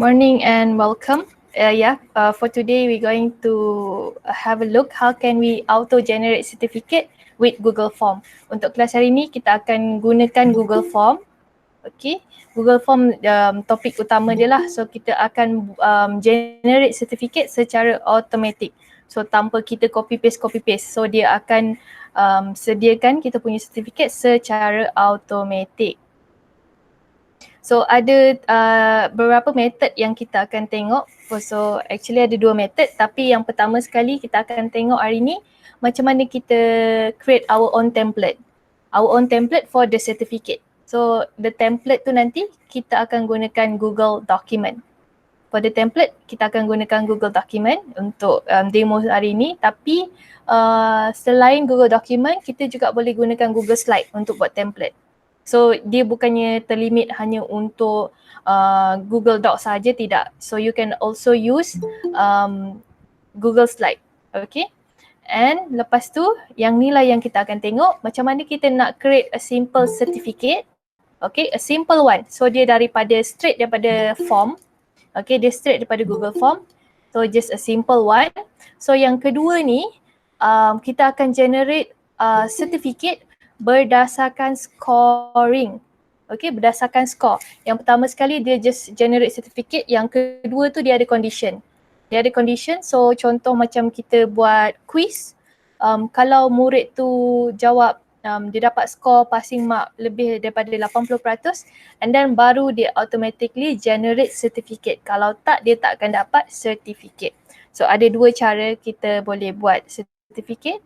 Morning and welcome. For today we're going to have a look how can we auto-generate certificate with Google Form. Untuk kelas hari ini kita akan gunakan Google Form. Okay, Google Form topik utama dia lah. So kita akan generate certificate secara automatic. So tanpa kita copy paste. So dia akan sediakan kita punya certificate secara automatic. So ada beberapa method yang kita akan tengok. So actually ada dua method, tapi yang pertama sekali kita akan tengok hari ni macam mana kita create our own template. Our own template for the certificate. So the template tu nanti kita akan gunakan Google Document. For the template kita akan gunakan Google Document untuk demo hari ni, tapi selain Google Document kita juga boleh gunakan Google Slide untuk buat template. So dia bukannya terlimit hanya untuk Google Docs saja, tidak. So you can also use Google Slide. Okay. And lepas tu yang ni lah yang kita akan tengok macam mana kita nak create a simple certificate. Okay, a simple one. So dia straight daripada form. Okay, dia straight daripada Google Form. So just a simple one. So yang kedua ni kita akan generate certificate berdasarkan scoring. Okay, berdasarkan score. Yang pertama sekali dia just generate certificate, yang kedua tu dia ada condition. Dia ada condition, so contoh macam kita buat quiz, kalau murid tu jawab, dia dapat score passing mark lebih daripada 80%, and then baru dia automatically generate certificate. Kalau tak, dia tak akan dapat certificate. So ada dua cara kita boleh buat certificate.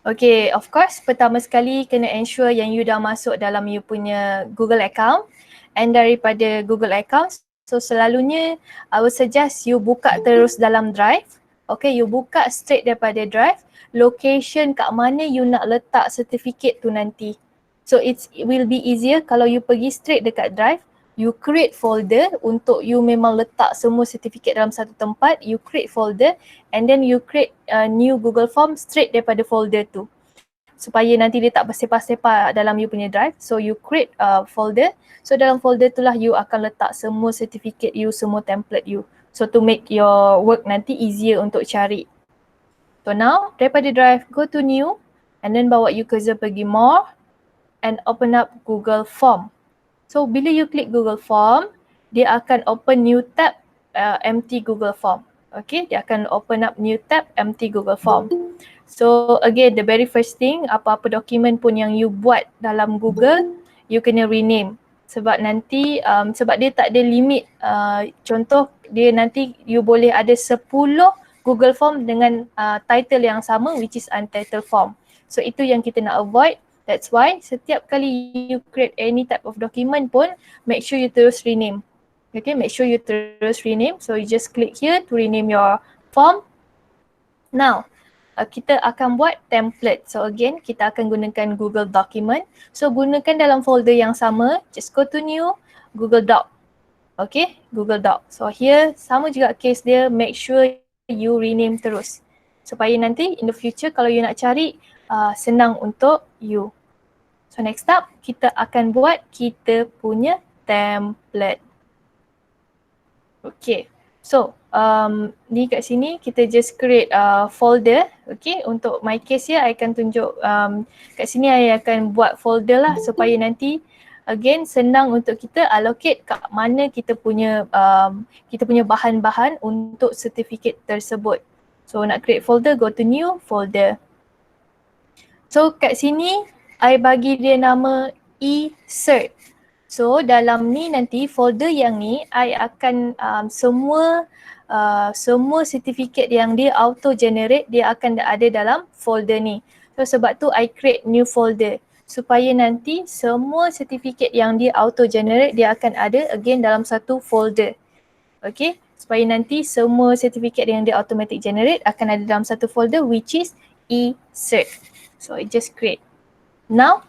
Okay, of course pertama sekali kena ensure yang you dah masuk dalam you punya Google account, and daripada Google account, so selalunya I would suggest you buka terus dalam Drive. Okay, you buka straight daripada Drive, location kat mana you nak letak certificate tu nanti. So it will be easier kalau you pergi straight dekat Drive, you create folder untuk you memang letak semua certificate dalam satu tempat, you create folder and then you create a new Google Form straight daripada folder tu. Supaya nanti dia tak bersepah-sepah dalam you punya Drive. So you create a folder. So dalam folder tu lah you akan letak semua certificate you, semua template you. So to make your work nanti easier untuk cari. So now daripada Drive, go to new and then bawa you cursor pergi more and open up Google Form. So bila you klik Google Form, dia akan open new tab empty Google Form. Okay, dia akan open up new tab empty Google Form. So again, the very first thing, apa-apa dokumen pun yang you buat dalam Google, you kena rename. Sebab nanti, sebab dia tak ada limit. Contoh, dia nanti you boleh ada 10 Google Form dengan title yang sama, which is untitled form. So itu yang kita nak avoid. That's why setiap kali you create any type of document pun, make sure you terus rename. Okay, make sure you terus rename. So you just click here to rename your form. Now, kita akan buat template. So again, kita akan gunakan Google Document. So gunakan dalam folder yang sama. Just go to new, Google Doc. Okay, Google Doc. So here, sama juga case dia, make sure you rename terus. Supaya nanti in the future kalau you nak cari, senang untuk you. So next up, kita akan buat kita punya template. Okay, so ni kat sini kita just create folder. Okay, untuk my case ya, I akan tunjuk kat sini I akan buat folder lah supaya nanti again senang untuk kita allocate kat mana kita punya bahan-bahan untuk certificate tersebut. So nak create folder, go to new folder. So kat sini I bagi dia nama e-cert. So dalam ni nanti folder yang ni I akan semua certificate yang dia auto generate dia akan ada dalam folder ni. So sebab tu I create new folder supaya nanti semua certificate yang dia auto generate dia akan ada again dalam satu folder. Okay, supaya nanti semua certificate yang dia automatic generate akan ada dalam satu folder which is e-cert. So I just create. Now,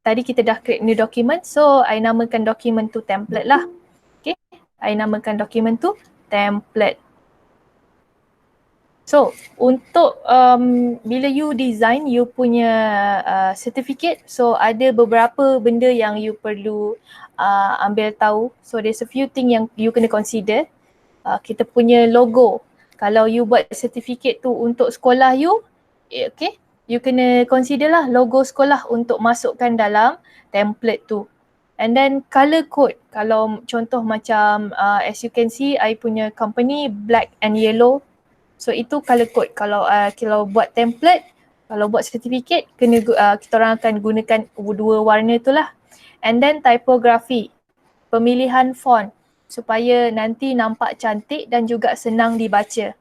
tadi kita dah create new document, so I namakan document tu template lah. Okay, I namakan document tu template. So untuk bila you design you punya certificate, so ada beberapa benda yang you perlu ambil tahu. So there's a few thing yang you kena consider. Kita punya logo. Kalau you buat certificate tu untuk sekolah you, okay, you kena consider lah logo sekolah untuk masukkan dalam template tu. And then color code, kalau contoh macam as you can see, I punya company black and yellow. So itu color code. Kalau buat template, kalau buat certificate, kena kita orang akan gunakan dua warna tu lah. And then typography, pemilihan font supaya nanti nampak cantik dan juga senang dibaca.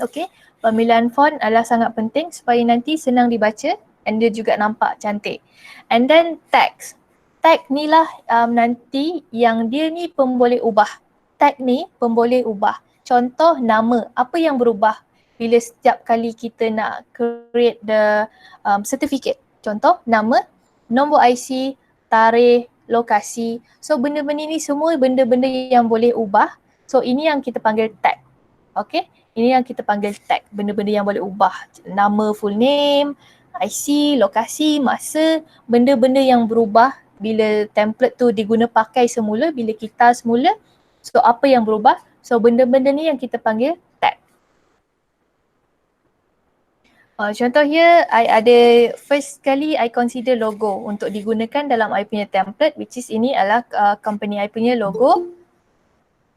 Okay, pemilihan font adalah sangat penting supaya nanti senang dibaca and dia juga nampak cantik. And then text. Tag ni lah nanti yang dia ni pemboleh ubah. Tag ni pemboleh ubah. Contoh nama, apa yang berubah bila setiap kali kita nak create the certificate. Contoh nama, nombor IC, tarikh, lokasi. So benda-benda ni semua benda-benda yang boleh ubah. So ini yang kita panggil tag. Okay, ini yang kita panggil tag, benda-benda yang boleh ubah. Nama, full name, IC, lokasi, masa, benda-benda yang berubah bila template tu diguna pakai semula, bila kita semula. So apa yang berubah? So benda-benda ni yang kita panggil tag. Contoh here, I ada first kali I consider logo untuk digunakan dalam I punya template, which is ini adalah company I punya logo.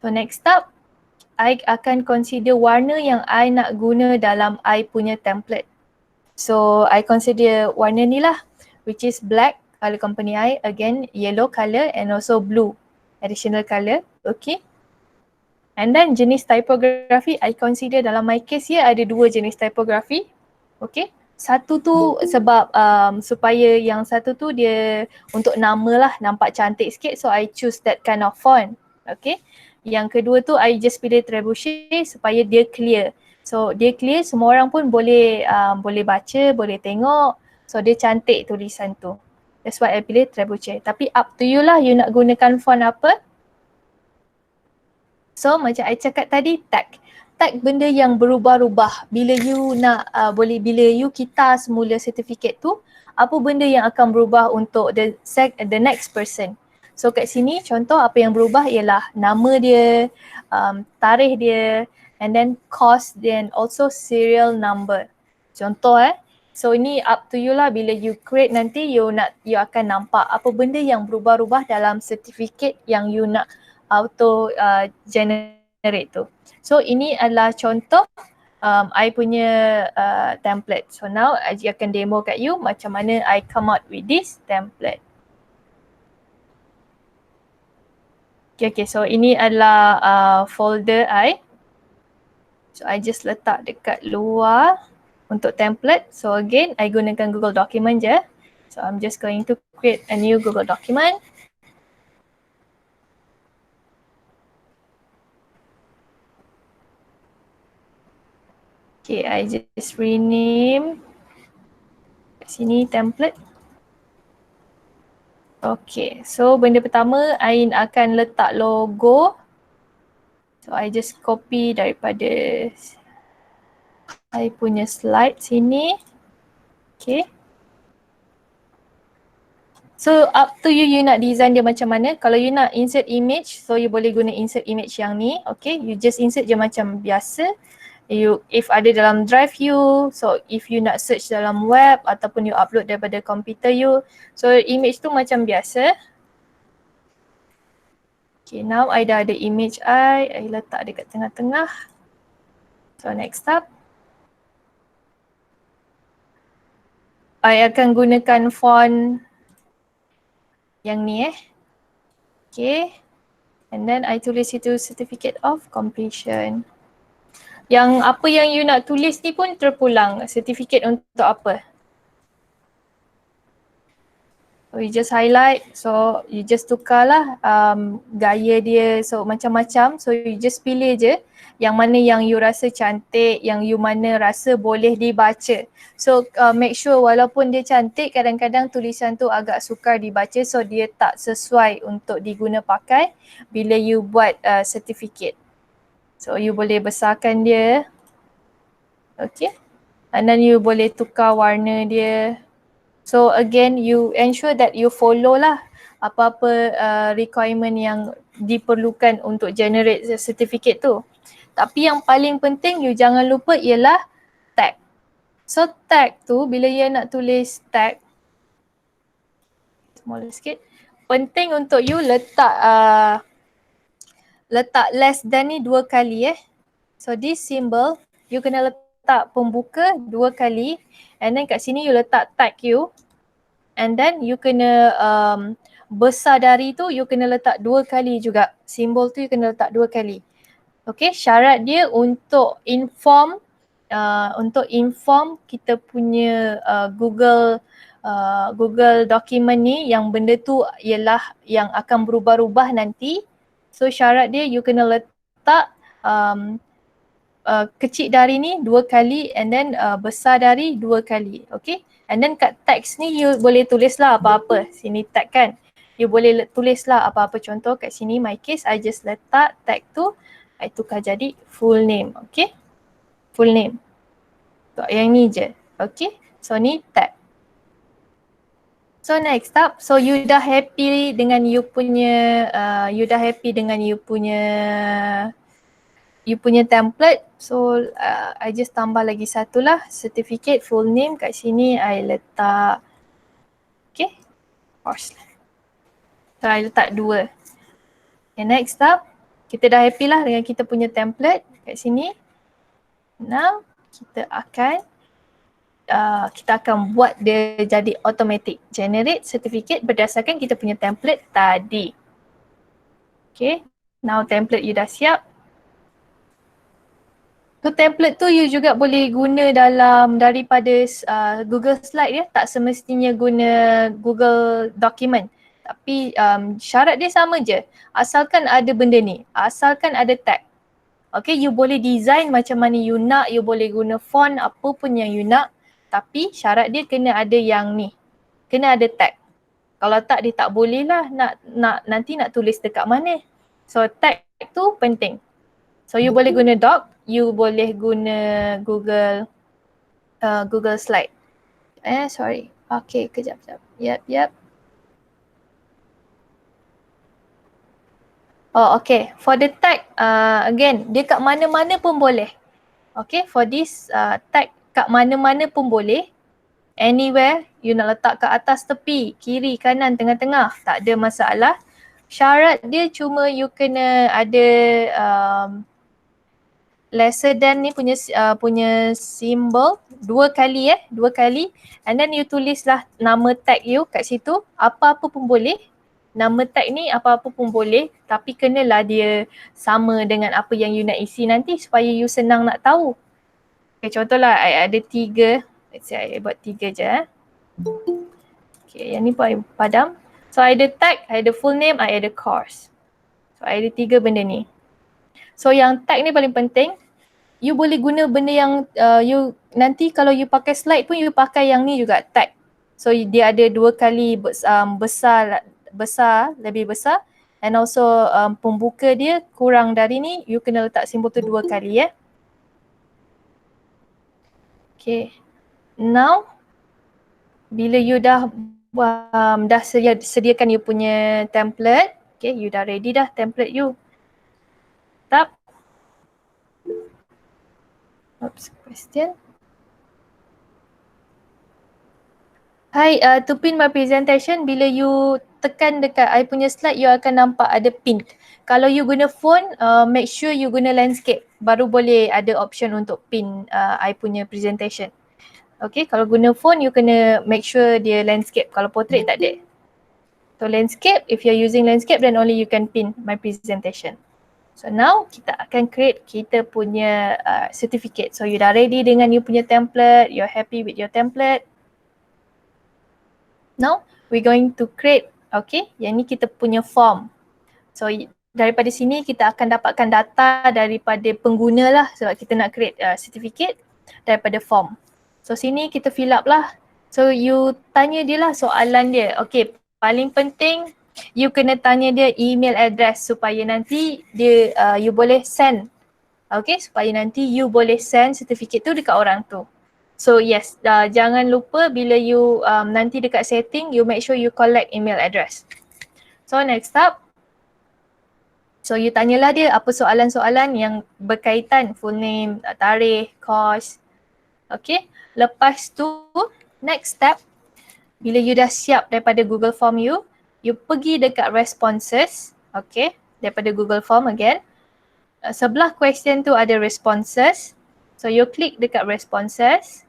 So next up, I akan consider warna yang I nak guna dalam I punya template. So I consider warna ni lah, which is black, color company I, again yellow color and also blue, additional color, okay. And then jenis typography, I consider dalam my case here ada dua jenis typography, okay. Satu tu sebab supaya yang satu tu dia untuk nama lah, nampak cantik sikit, so I choose that kind of font, okay. Yang kedua tu I just pilih trebuchet supaya dia clear. So dia clear, semua orang pun boleh baca, boleh tengok. So dia cantik tulisan tu. That's why I pilih trebuchet. Tapi up to you lah, you nak gunakan font apa. So macam I cakap tadi, tag. Tag benda yang berubah-ubah. Bila you nak, bila you kita semula certificate tu, apa benda yang akan berubah untuk the next person. So kat sini contoh apa yang berubah ialah nama dia, tarikh dia, and then cost dia, and also serial number. Contoh so ini up to you lah, bila you create nanti you akan nampak apa benda yang berubah-ubah dalam certificate yang you nak auto generate tu. So ini adalah contoh I punya template. So now I akan demo kat you macam mana I come out with this template. Okay, so ini adalah folder I. So I just letak dekat luar untuk template. So again, I gunakan Google document je. So I'm just going to create a new Google document. Okay, I just rename kat sini template. Okay, so benda pertama I akan letak logo. So I just copy daripada I punya slide sini. Okay. So up to you, you nak design dia macam mana. Kalau you nak insert image, so you boleh guna insert image yang ni. Okay, you just insert je macam biasa. If ada dalam drive you, so if you nak search dalam web ataupun you upload daripada komputer you, so image tu macam biasa. Okay, now I dah ada image I letak dekat tengah-tengah. So next up, I akan gunakan font yang ni Okay, and then I tulis itu certificate of completion. Yang apa yang you nak tulis ni pun terpulang, certificate untuk apa. So you just highlight, so you just tukarlah gaya dia, so macam-macam. So you just pilih je yang mana yang you rasa cantik, yang you mana rasa boleh dibaca. So make sure walaupun dia cantik, kadang-kadang tulisan tu agak sukar dibaca, so dia tak sesuai untuk diguna pakai bila you buat certificate. So you boleh besarkan dia. Okay. And then you boleh tukar warna dia. So again, you ensure that you follow lah apa-apa requirement yang diperlukan untuk generate certificate tu. Tapi yang paling penting you jangan lupa ialah tag. So tag tu bila you nak tulis tag, smaller sikit, penting untuk you letak less than ni 2 kali So this symbol you kena letak pembuka 2 kali and then kat sini you letak tag you and then you kena besar dari tu you kena letak 2 kali juga. Simbol tu you kena letak 2 kali. Okay, syarat dia untuk inform kita punya Google document ni yang benda tu ialah yang akan berubah-ubah nanti. So syarat dia you kena letak kecil dari ni 2 kali and then besar dari 2 kali. Okay. And then kat text ni you boleh tulis lah apa-apa. Sini tag kan. You boleh tulis lah apa-apa. Contoh kat sini my case I just letak tag tu. I tukar jadi full name. Okay. Full name. So yang ni je. Okay. So ni tag. So next up. So you dah happy dengan you punya template. So I just tambah lagi satu lah, certificate full name. Kat sini I letak course. So I letak 2. And next up, kita dah happy lah dengan kita punya template kat sini. Now kita akan buat dia jadi automatic, generate certificate berdasarkan kita punya template tadi. Okay, now template you dah siap. So template tu you juga boleh guna daripada Google Slide ya, tak semestinya guna Google Document. Tapi syarat dia sama je, asalkan ada benda ni, asalkan ada tag. Okay, you boleh design macam mana you nak, you boleh guna font apa pun yang you nak. Tapi syarat dia kena ada yang ni, kena ada tag. Kalau tak dia tak boleh lah nanti nak tulis dekat mana. So tag tu penting. So you boleh guna doc, you boleh guna Google Slide. Sorry. Okay, kejap. Yep. Oh, okay. For the tag, again, dia kat mana-mana pun boleh. Okay, for this tag kat mana-mana pun boleh. Anywhere, you nak letak kat atas tepi, kiri, kanan, tengah-tengah, tak ada masalah. Syarat dia cuma you kena ada lesser than ni punya simbol 2 kali 2 kali and then you tulislah nama tag you kat situ, apa-apa pun boleh. Nama tag ni apa-apa pun boleh tapi kenalah dia sama dengan apa yang you nak isi nanti supaya you senang nak tahu. Okay, contohlah I ada 3, let's say I buat 3 je Okay, yang ni pun I padam. So I ada tag, I ada full name, I ada course. So I ada 3 benda ni. So yang tag ni paling penting. You boleh guna benda yang you nanti kalau you pakai slide pun you pakai yang ni juga, tag. So dia ada 2 kali besar, lebih besar and also pembuka dia kurang dari ni, you kena letak simbol tu 2 kali Okay. Now bila you dah sediakan you punya template, okay, you dah ready dah template you. Tap. Oops, question. Hi, to pin my presentation, bila you tekan dekat I punya slide, you akan nampak ada pin. Kalau you guna phone, make sure you guna landscape. Baru boleh ada option untuk pin I punya presentation. Okay, kalau guna phone, you kena make sure dia landscape. Kalau portrait tak ada. So landscape, if you're using landscape, then only you can pin my presentation. So now kita akan create kita punya certificate. So you dah ready dengan you punya template, you're happy with your template. Now we're going to create, okay, yang ni kita punya form. So daripada sini kita akan dapatkan data daripada pengguna lah sebab kita nak create certificate daripada form. So sini kita fill up lah. So you tanya dia lah soalan dia. Okay, paling penting you kena tanya dia email address supaya nanti dia you boleh send Okay, supaya nanti you boleh send certificate tu dekat orang tu. So yes, jangan lupa bila you nanti dekat setting, you make sure you collect email address. So next up, so you tanyalah dia apa soalan-soalan yang berkaitan full name, tarikh, course. Okay, lepas tu next step, bila you dah siap daripada Google Form you pergi dekat responses, okay, daripada Google Form again. Sebelah question tu ada responses. So you klik dekat responses.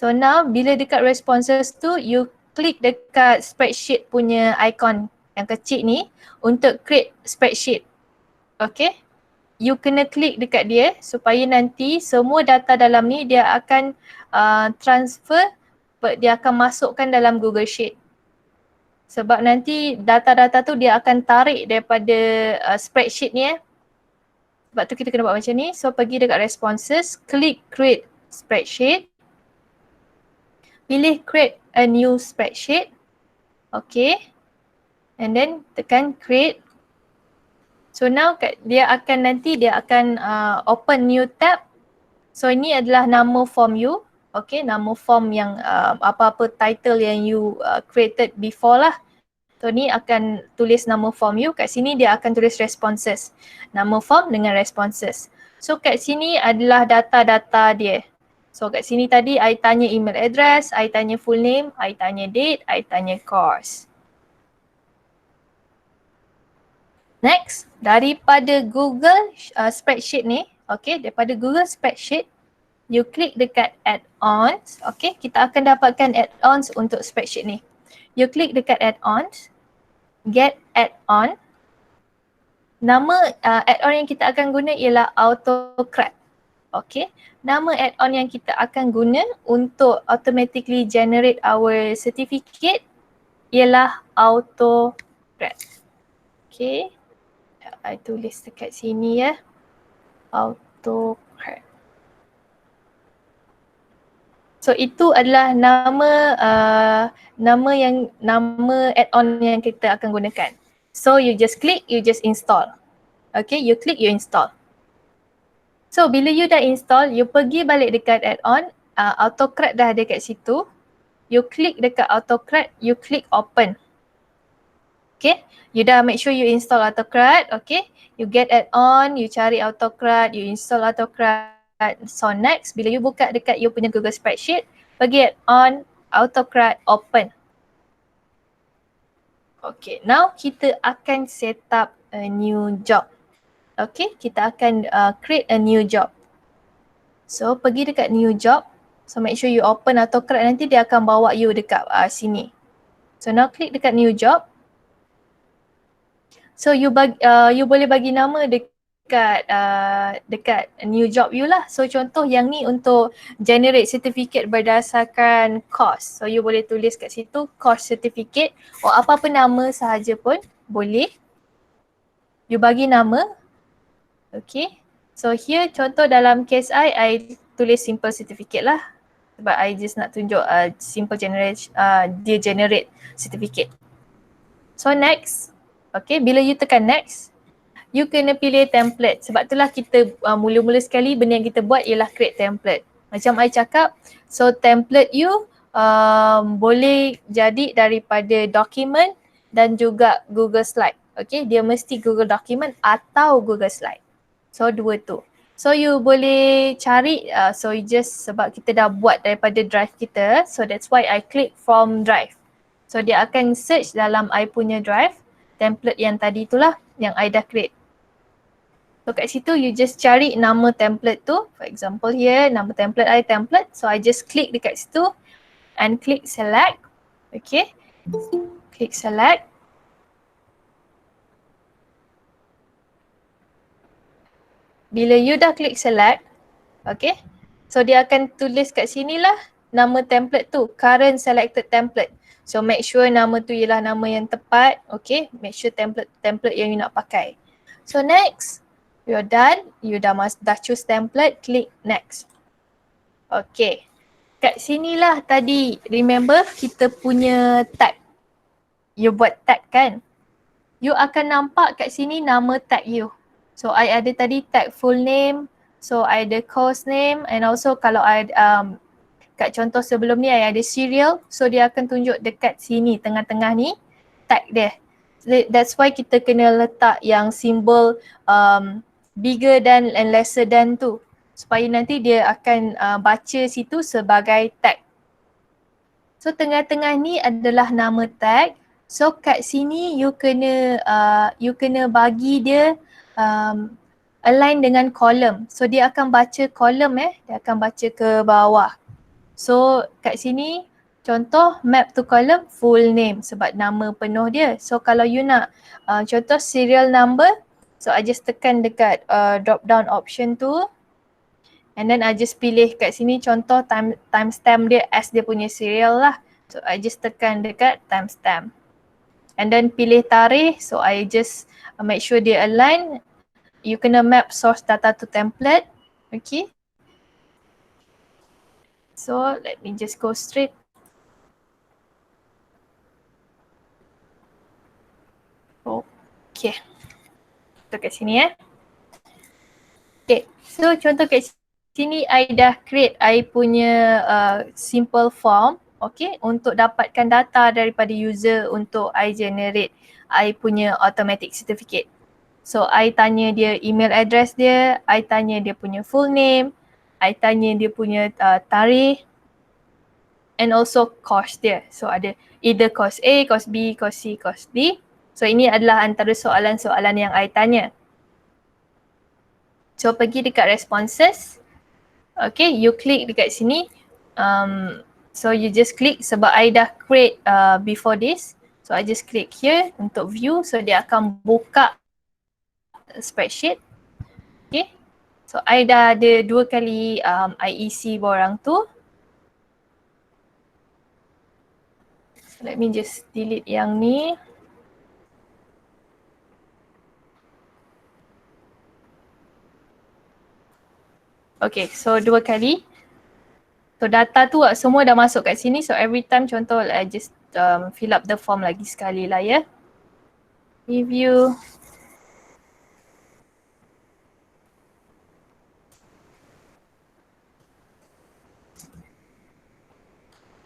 So now bila dekat responses tu you klik dekat spreadsheet punya icon yang kecil ni untuk create spreadsheet. Okay. You kena klik dekat dia supaya nanti semua data dalam ni dia akan transfer, dia akan masukkan dalam Google Sheet. Sebab nanti data-data tu dia akan tarik daripada spreadsheet ni Sebab tu kita kena buat macam ni. So pergi dekat responses, klik create spreadsheet. Pilih create a new spreadsheet. Okay. And then tekan create. So now dia akan open new tab. So ini adalah nama form you. Okay, nama form yang apa-apa title yang you created before lah. So ni akan tulis nama form you, kat sini dia akan tulis responses. Nama form dengan responses. So kat sini adalah data-data dia. So kat sini tadi I tanya email address, I tanya full name, I tanya date, I tanya course. Next, daripada Google spreadsheet ni, okay, daripada Google spreadsheet, you klik dekat add-ons, okay, kita akan dapatkan add-ons untuk spreadsheet ni. You klik dekat add-ons, get add-on. Nama add-on yang kita akan guna ialah AutoCAD. Okay. Nama add-on yang kita akan guna untuk automatically generate our certificate ialah AutoCAD. Okay. I tulis dekat sini ya. AutoCAD. So itu adalah nama add-on yang kita akan gunakan. So you just click, you just install. Okay, you click, you install. So bila you dah install, you pergi balik dekat add-on, AutoCAD dah ada kat situ. You click dekat AutoCAD, you click open. Okay, you dah make sure you install AutoCAD, okay. You get add-on, you cari AutoCAD, you install AutoCAD. So next, bila you buka dekat you punya Google Spreadsheet, pergi add-on, AutoCAD, open. Okay, now kita akan set up a new job. Okay, kita akan create a new job. So pergi dekat new job. So make sure you open AutoCAD, nanti dia akan bawa you dekat sini. So now klik dekat new job. So you boleh bagi nama dekat new job you lah. So contoh yang ni untuk generate certificate berdasarkan course. So you boleh tulis kat situ course certificate. Apa-apa nama sahaja pun boleh. You bagi nama. Okay. So here contoh dalam case I tulis simple certificate lah. Sebab I just nak tunjuk simple dia generate certificate. So next. Okay, bila you tekan next, you kena pilih template. Sebab itulah kita mula-mula sekali benda yang kita buat ialah create template. Macam I cakap, so template you boleh jadi daripada document dan juga Google Slide. Okay, dia mesti Google Document atau Google Slide. So dua tu. So you boleh cari, so you just sebab kita dah buat daripada drive kita, so that's why I click from drive. So dia akan search dalam I punya drive, template yang tadi itulah yang I dah create. So kat situ you just cari nama template tu. For example here, nama template I template. So I just click dekat situ and click select. Okay. Click select. Bila you dah click select, okay. So dia akan tulis kat sini lah nama template tu, current selected template. So make sure nama tu ialah nama yang tepat, okay. Make sure template yang you nak pakai. So next, you're done. You dah choose template, click next. Okay. Kat sinilah tadi, remember kita punya tag. You buat tag kan? You akan nampak kat sini nama tag you. So I ada tadi tag full name, so I ada course name, and also kalau I kat contoh sebelum ni I ada serial, so dia akan tunjuk dekat sini tengah-tengah ni tag dia. That's why kita kena letak yang simbol bigger than and lesser than tu, supaya nanti dia akan baca situ sebagai tag. So tengah-tengah ni adalah nama tag. So kat sini you kena bagi dia align dengan column. So dia akan baca column dia akan baca ke bawah. So kat sini contoh map to column full name sebab nama penuh dia. So kalau you nak contoh serial number, so I just tekan dekat drop down option tu. And then I just pilih kat sini contoh timestamp dia as dia punya serial lah. So I just tekan dekat timestamp. And then pilih tarikh, so I just make sure dia align. You kena map source data to template. Okay. So let me just go straight. Okay. Contoh kat sini Okay. So contoh kat sini I dah create I punya simple form, okay, untuk dapatkan data daripada user untuk I generate I punya automatic certificate. So I tanya dia email address dia, I tanya dia punya full name, I tanya dia punya tarikh, and also course dia. So ada either course A, course B, course C, course D. So ini adalah antara soalan-soalan yang I tanya. So pergi dekat responses. Okay, you klik dekat sini. So you just click sebab I dah create before this. So I just click here untuk view. So dia akan buka spreadsheet. Okay. So I dah ada 2 kali I isi borang tu. So let me just delete yang ni. Okay, so 2 kali. So data tu semua dah masuk kat sini. So every time contoh I just fill up the form lagi sekali lah ya. Review.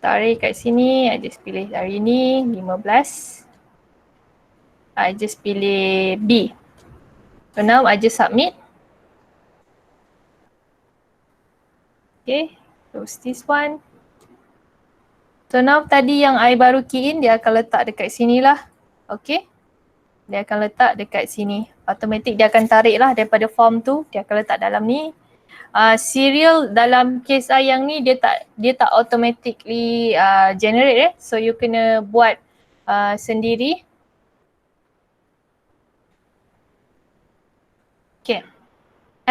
Tarikh kat sini, I just pilih hari ni 15. I just pilih B. So now I just submit. Okay, close this one. So now tadi yang I baru key in dia akan letak dekat sini lah. Okay, dia akan letak dekat sini. Automatic dia akan tarik lah daripada form tu, dia akan letak dalam ni. Serial dalam case I yang ni dia tak automatically generate so you kena buat sendiri. Okay,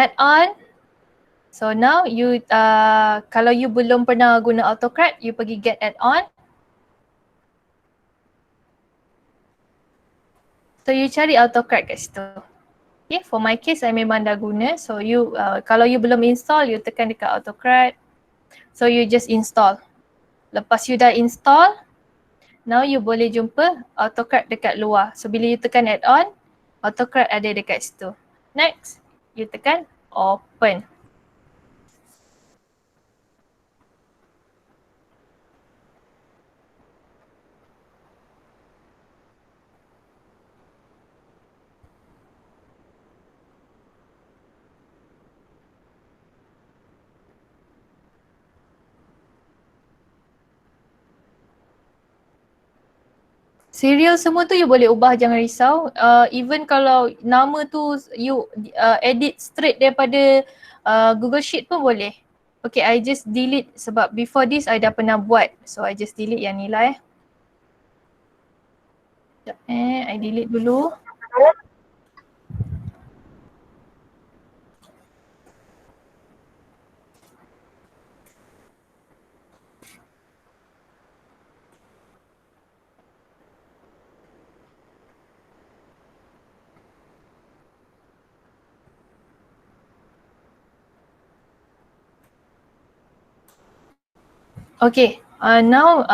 add on. So now you kalau you belum pernah guna AutoCAD, you pergi get add-on. So you cari AutoCAD kat situ. Okay, for my case I memang dah guna. So you kalau you belum install, you tekan dekat AutoCAD. So you just install. Lepas you dah install, now you boleh jumpa AutoCAD dekat luar. So bila you tekan add-on, AutoCAD ada dekat situ. Next, you tekan open. Serial semua tu you boleh ubah, jangan risau. Even kalau nama tu you edit straight daripada Google Sheet pun boleh. Okay, I just delete sebab before this I dah pernah buat. So I just delete yang ni lah Sekejap I delete dulu. Okay, now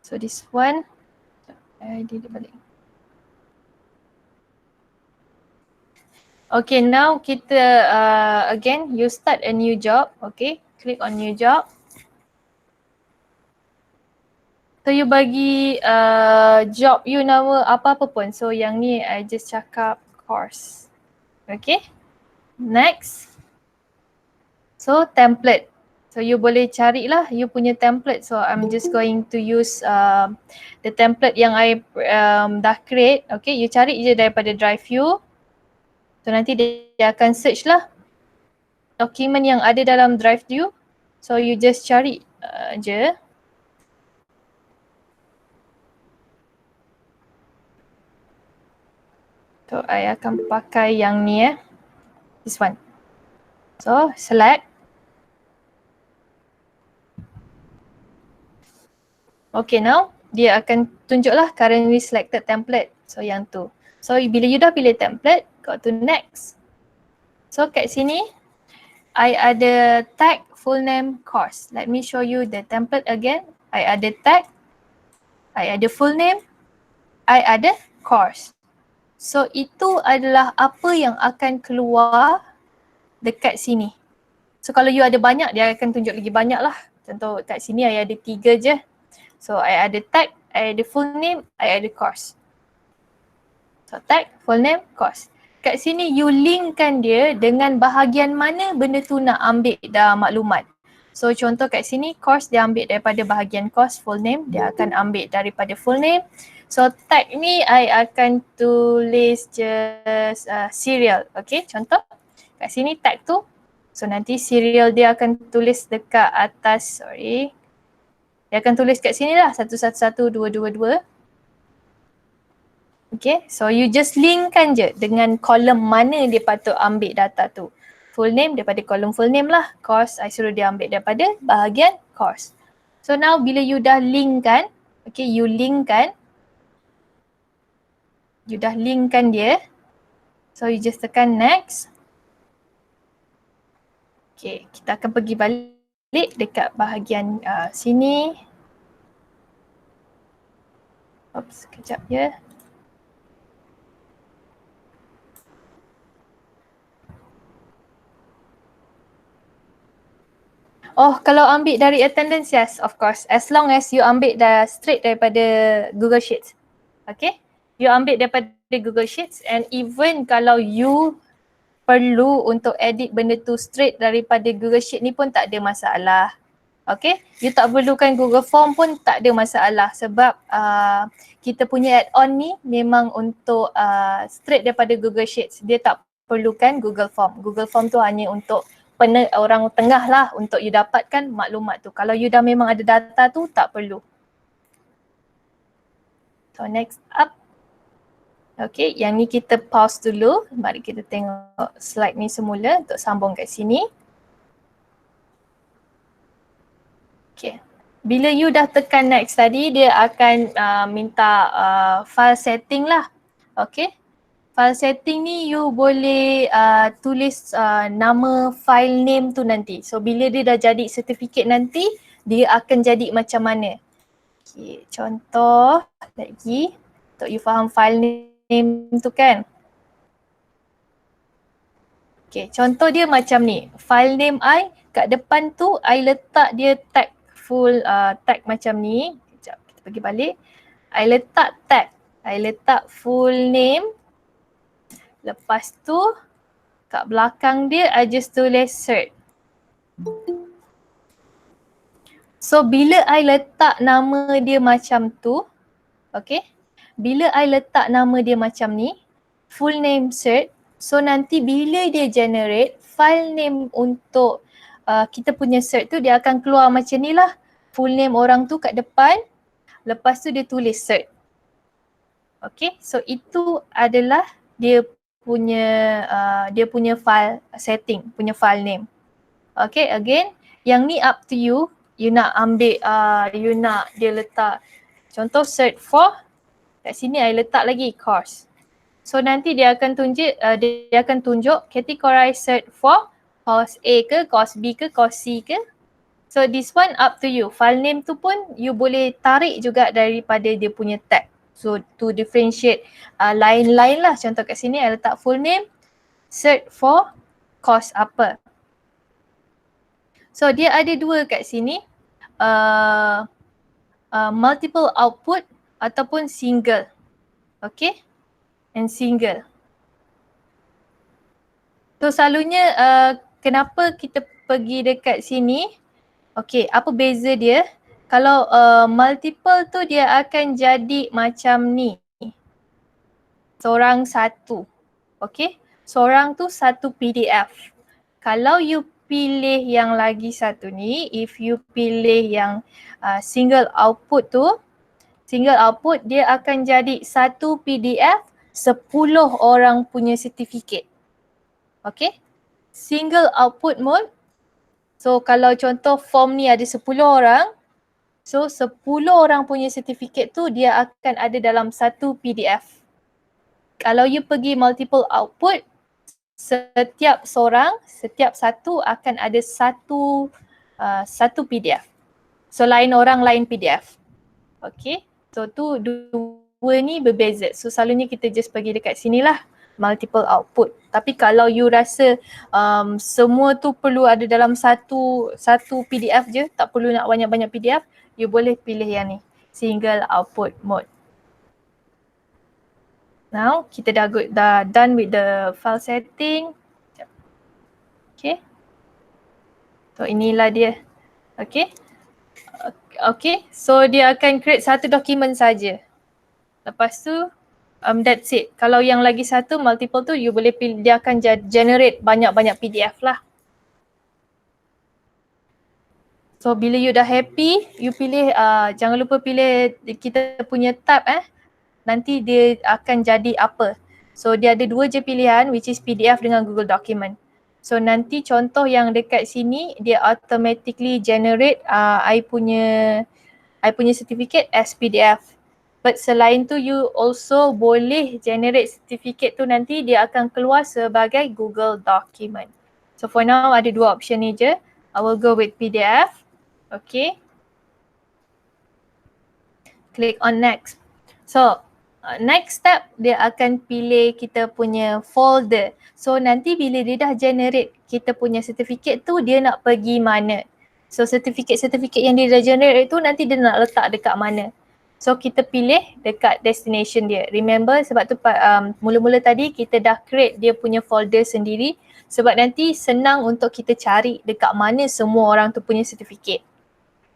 so this one, I delete balik. Okay, now kita again you start a new job. Okay, click on new job. So you bagi job you nama apa-apa pun. So yang ni I just cakap course. Okay, next. So template. So you boleh carilah you punya template. So I'm just going to use the template yang I dah create. Okay, you cari je daripada drive view. So nanti dia akan search lah dokumen yang ada dalam drive view. So you just cari je. So I akan pakai yang ni this one. So select. Okay, now dia akan tunjuklah currently selected template. So yang tu. So bila you dah pilih template, go to next. So kat sini I ada tag full name course. Let me show you the template again. I ada tag, I ada full name, I ada course. So itu adalah apa yang akan keluar dekat sini. So kalau you ada banyak, dia akan tunjuk lagi banyak lah. Contoh kat sini I ada 3 je. So I ada tag, I ada full name, I ada course. So tag, full name, course. Kat sini you linkkan dia dengan bahagian mana benda tu nak ambil dah maklumat. So contoh kat sini course dia ambil daripada bahagian course, full name dia akan ambil daripada full name. So tag ni I akan tulis just serial. Okay, contoh kat sini tag tu. So nanti serial dia akan tulis dekat atas, dia akan tulis kat sini lah 111222. Okay, so you just linkkan je dengan kolom mana dia patut ambil data tu. Full name daripada kolom full name lah. Course I suruh dia ambil daripada bahagian course. So now bila you dah linkkan, okay, you linkkan. You dah linkkan dia. So you just tekan next. Okay, kita akan pergi balik dekat bahagian sini. Oops, sekejap je. Oh, kalau ambil dari attendance, yes, of course. As long as you ambil dah straight daripada Google Sheets. Okay? You ambil daripada Google Sheets and even kalau you perlu untuk edit benda tu straight daripada Google Sheet ni pun tak ada masalah. Okay? You tak perlukan Google Form pun tak ada masalah sebab kita punya add-on ni memang untuk straight daripada Google Sheets. Dia tak perlukan Google Form. Google Form tu hanya untuk orang tengah lah untuk you dapatkan maklumat tu. Kalau you dah memang ada data tu, tak perlu. So next up. Okay, yang ni kita pause dulu. Mari kita tengok slide ni semula untuk sambung kat sini. Okay. Bila you dah tekan next tadi, dia akan minta file setting lah. Okay. File setting ni you boleh tulis nama file name tu nanti. So bila dia dah jadi sertifikat nanti, dia akan jadi macam mana. Okay, contoh lagi untuk you faham file name tu kan. Okay, contoh dia macam ni. File name I kat depan tu I letak dia tag full tag macam ni. Sekejap kita pergi balik. I letak tag. I letak full name. Lepas tu kat belakang dia I just tulis cert. So bila I letak nama dia macam tu, okay, bila I letak nama dia macam ni, full name cert, so nanti bila dia generate file name untuk kita punya cert tu dia akan keluar macam ni lah. Full name orang tu kat depan, lepas tu dia tulis cert. Okay, so itu adalah dia punya file setting, punya file name. Okay, again, yang ni up to you. You nak ambil, you nak dia letak, contoh cert for, kat sini I letak lagi course. So nanti dia akan tunjuk categorize cert for course A ke, course B ke, course C ke. So this one up to you. File name tu pun you boleh tarik juga daripada dia punya tag. So to differentiate lain-lain lah. Contoh kat sini I letak full name, search for course apa. So dia ada dua kat sini, multiple output ataupun single. Okay, and single. So selalunya kenapa kita pergi dekat sini? Okay, apa beza dia? Kalau multiple tu dia akan jadi macam ni. Seorang satu. Okay, seorang tu satu PDF. Kalau you pilih yang lagi satu ni, if you pilih yang single output tu, single output dia akan jadi satu PDF 10 orang punya sertifikat. Okay, single output mode. So kalau contoh form ni ada 10 orang, so 10 orang punya sertifikat tu dia akan ada dalam satu PDF. Kalau you pergi multiple output, setiap seorang, setiap satu akan ada satu PDF. So lain orang, lain PDF. Okay, so tu dua ni berbeza. So selalunya kita just pergi dekat sini lah, multiple output. Tapi kalau you rasa semua tu perlu ada dalam satu PDF je, tak perlu nak banyak-banyak PDF, you boleh pilih yang ni, single output mode. Now kita dah done with the file setting. Okay. So inilah dia. Okay. Okay. So dia akan create satu dokumen saja. Lepas tu that's it. Kalau yang lagi satu multiple tu you boleh pilih, dia akan generate banyak-banyak PDF lah. So bila you dah happy, you pilih jangan lupa pilih kita punya tab nanti dia akan jadi apa. So dia ada dua je pilihan, which is PDF dengan Google Document. So nanti contoh yang dekat sini dia automatically generate I punya certificate as PDF. But selain tu you also boleh generate certificate tu, nanti dia akan keluar sebagai Google Document. So for now ada dua option ni je. I will go with PDF. Okay. Click on next. So next step dia akan pilih kita punya folder. So nanti bila dia dah generate kita punya certificate tu, dia nak pergi mana. So certificate yang dia dah generate tu nanti dia nak letak dekat mana. So kita pilih dekat destination dia. Remember sebab tu mula-mula tadi kita dah create dia punya folder sendiri, sebab nanti senang untuk kita cari dekat mana semua orang tu punya certificate.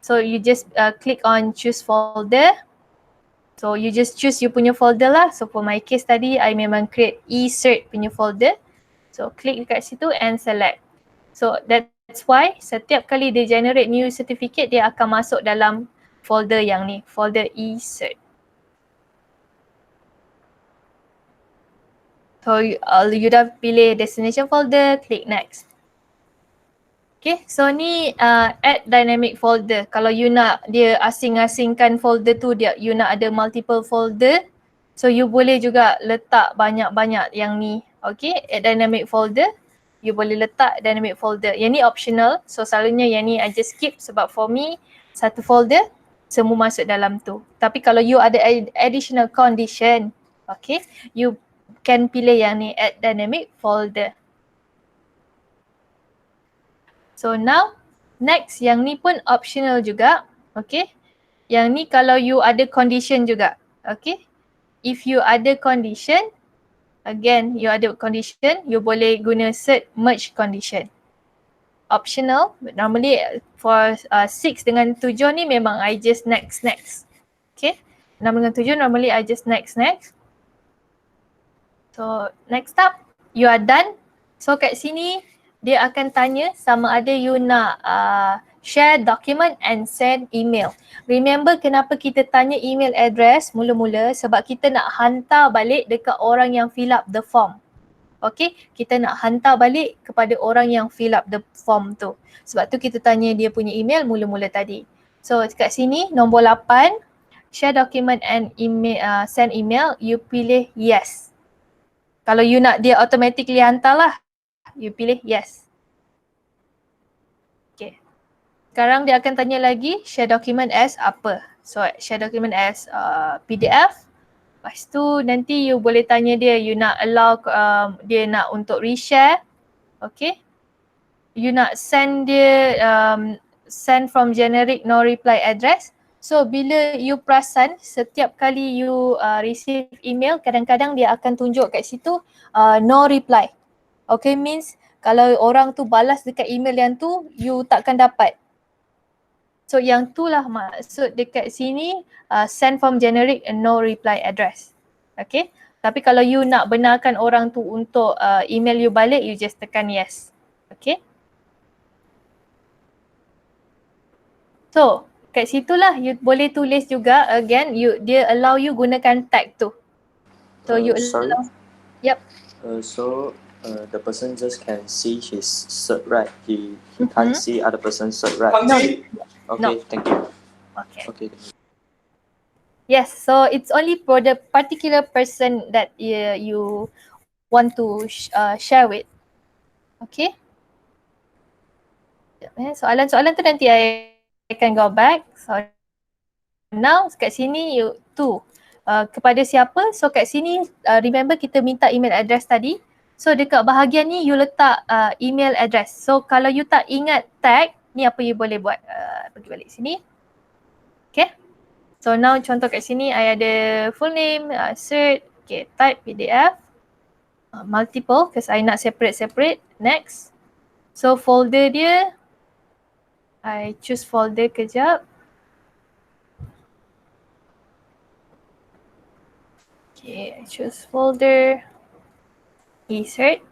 So you just click on choose folder. So you just choose you punya folder lah. So for my case tadi I memang create e-cert punya folder. So click dekat situ and select. So that's why setiap kali dia generate new certificate dia akan masuk dalam folder yang ni, folder e-cert. So you dah pilih destination folder, click next. Okay, so ni add dynamic folder. Kalau you nak dia asing-asingkan folder tu, you nak ada multiple folder, so you boleh juga letak banyak-banyak yang ni. Okay, add dynamic folder, you boleh letak dynamic folder. Yang ni optional, so selalunya yang ni I just skip sebab for me satu folder semua masuk dalam tu. Tapi kalau you ada additional condition, okay, you can pilih yang ni, add dynamic folder. So now, next yang ni pun optional juga, okay. Yang ni kalau you ada condition juga, okay. If you ada condition, again you ada condition, you boleh guna search merge condition. Optional, normally for 6 dengan 7 ni memang I just next. Okay, 6 dengan 7 normally I just next. So next up, you are done. So kat sini, dia akan tanya sama ada you nak share document and send email. Remember kenapa kita tanya email address mula-mula? Sebab kita nak hantar balik dekat orang yang fill up the form. Okay, kita nak hantar balik kepada orang yang fill up the form tu. Sebab tu kita tanya dia punya email mula-mula tadi. So kat sini nombor 8, share document and email, send email, you pilih yes. Kalau you nak dia automatically hantar lah, you pilih yes. Okay. Sekarang dia akan tanya lagi share document as apa. So share document as PDF Lepas tu nanti you boleh tanya dia, you nak allow dia nak untuk reshare. Okay. You nak send dia send from generic no reply address. So bila you perasan setiap kali you receive email, kadang-kadang dia akan tunjuk kat situ no reply. Okay, means kalau orang tu balas dekat email yang tu, you takkan dapat. So yang tu lah maksud dekat sini send from generic and no reply address. Okay. Tapi kalau you nak benarkan orang tu untuk email you balik, you just tekan yes. Okay. So kat situlah you boleh tulis juga again, dia allow you gunakan tag tu. So you sorry? allow. Yep. So the person just can see his cert, right? He can't see other person's cert, right? No. Okay, No. thank you. Okay. Okay. Yes, so it's only for the particular person that you want to share with. Okay. Soalan-soalan tu nanti I can go back. So now kat sini you tu kepada siapa? So kat sini remember kita minta email address tadi. So dekat bahagian ni you letak email address. So kalau you tak ingat tag, ni apa you boleh buat? Pergi balik sini. Okay. So now contoh kat sini I ada full name, cert, okay, type PDF, multiple because I nak separate. Next. So folder dia, I choose folder kejap. Okay, I choose folder, e-cert.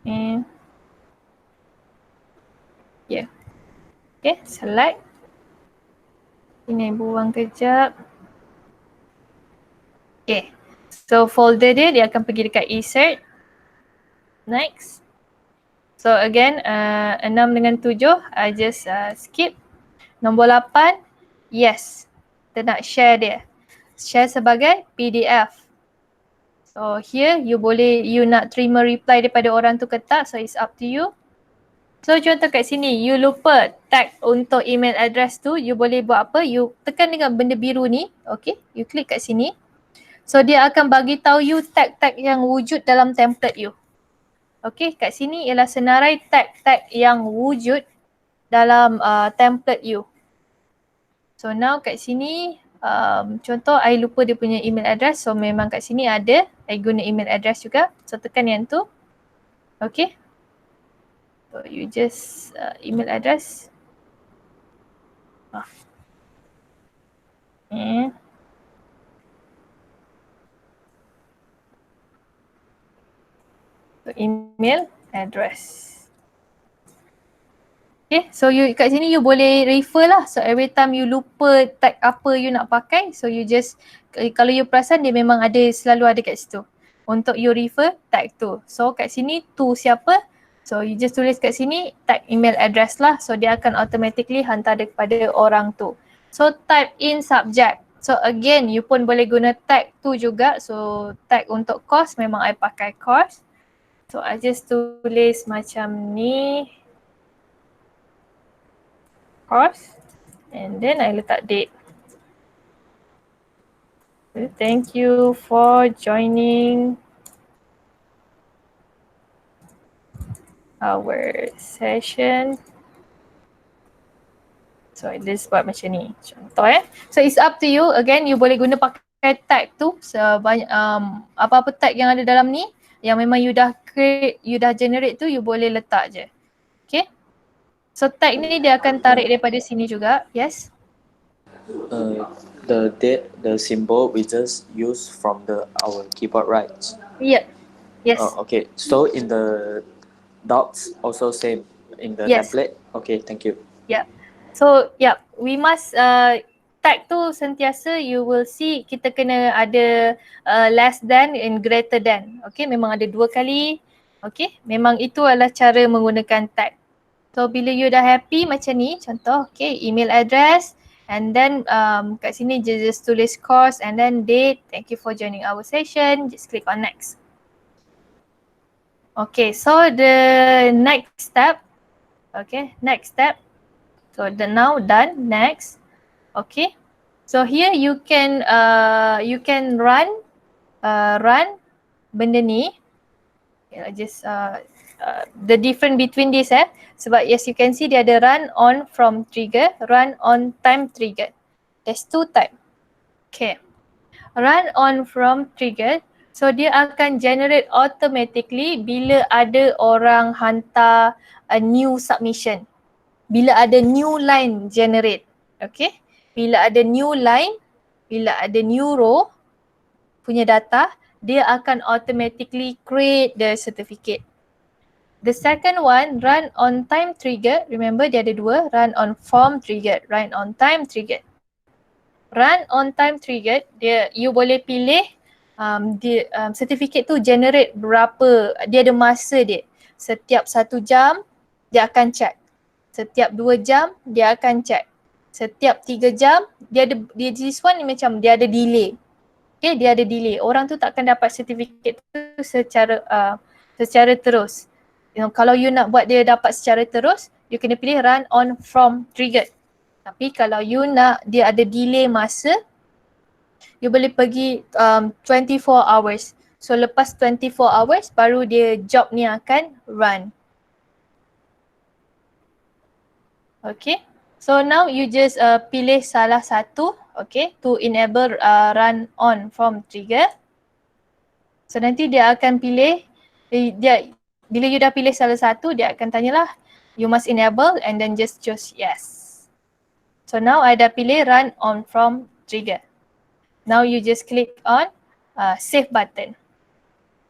And yeah. Okay, select. Ini buang kejap. Okay. So folder dia akan pergi dekat e-cert. Next. So again, 6 dengan 7, I just skip. Nombor 8, yes. Kita nak share dia. Share sebagai PDF. So here you nak terima reply daripada orang tu ke tak, so it's up to you. So contoh kat sini, you lupa tag untuk email address tu, you boleh buat apa? You tekan dengan benda biru ni, okay? You klik kat sini. So dia akan bagi tahu you tag-tag yang wujud dalam template you. Okay, kat sini ialah senarai tag-tag yang wujud dalam template you. So now kat sini, contoh I lupa dia punya email address, so memang kat sini ada, I guna email address juga. So tekan yang tu, okay. So you just email address. So email address. Okay, so you kat sini you boleh refer lah. So every time you lupa tag apa you nak pakai, so you just, kalau you perasan dia memang ada, selalu ada kat situ. Untuk you refer tag tu. So kat sini tu siapa? So you just tulis kat sini tag email address lah. So dia akan automatically hantar kepada orang tu. So type in subject. So again you pun boleh guna tag tu juga. So tag untuk course memang I pakai course. So I just tulis macam ni. Course, and then I letak date. Thank you for joining our session. So this buat macam ni, contoh So it's up to you. Again, you boleh guna pakai tag tu sebanyak apa-apa tag yang ada dalam ni yang memang you dah create, you dah generate tu, you boleh letak je. Okay. So tag ni dia akan tarik daripada sini juga. Yes. The date, the symbol we just use from our keyboard, right? Yeah. Yes. Okay. So in the docs also same in the template. Okay, thank you. Yeah. So we must tag tu sentiasa you will see kita kena ada less than and greater than. Okay, memang ada 2 kali. Okay, memang itu adalah cara menggunakan tag. So bila you dah happy macam ni, contoh okay, email address and then kat sini just tulis course and then date. Thank you for joining our session. Just click on next. Okay, so the next step. Okay, next step. So now done. Next. Okay. So here you can run benda ni. Just the difference between this sebab yes you can see dia ada run on from trigger, run on time trigger. There's two type. Okay. Run on from trigger, so dia akan generate automatically bila ada orang hantar a new submission. Bila ada new line generate. Okay. Bila ada new line, bila ada new row punya data, dia akan automatically create the certificate. The second one, run on time trigger. Remember dia ada dua, run on form trigger, run on time trigger. Run on time trigger, dia you boleh pilih certificate tu generate berapa, dia ada masa dia. Setiap 1 jam dia akan check. Setiap 2 jam dia akan check. Setiap 3 jam dia this one ni macam dia ada delay. Okay, dia ada delay. Orang tu takkan dapat certificate tu secara terus. Kalau you nak buat dia dapat secara terus, you kena pilih run on from trigger. Tapi kalau you nak dia ada delay masa, you boleh pergi 24 hours. So lepas 24 hours baru dia job ni akan run. Okay. So now you just pilih salah satu, okay, to enable run on from trigger. So nanti dia akan pilih, bila you dah pilih salah satu, dia akan tanyalah you must enable and then just choose yes. So now I dah pilih run on from trigger. Now you just click on save button.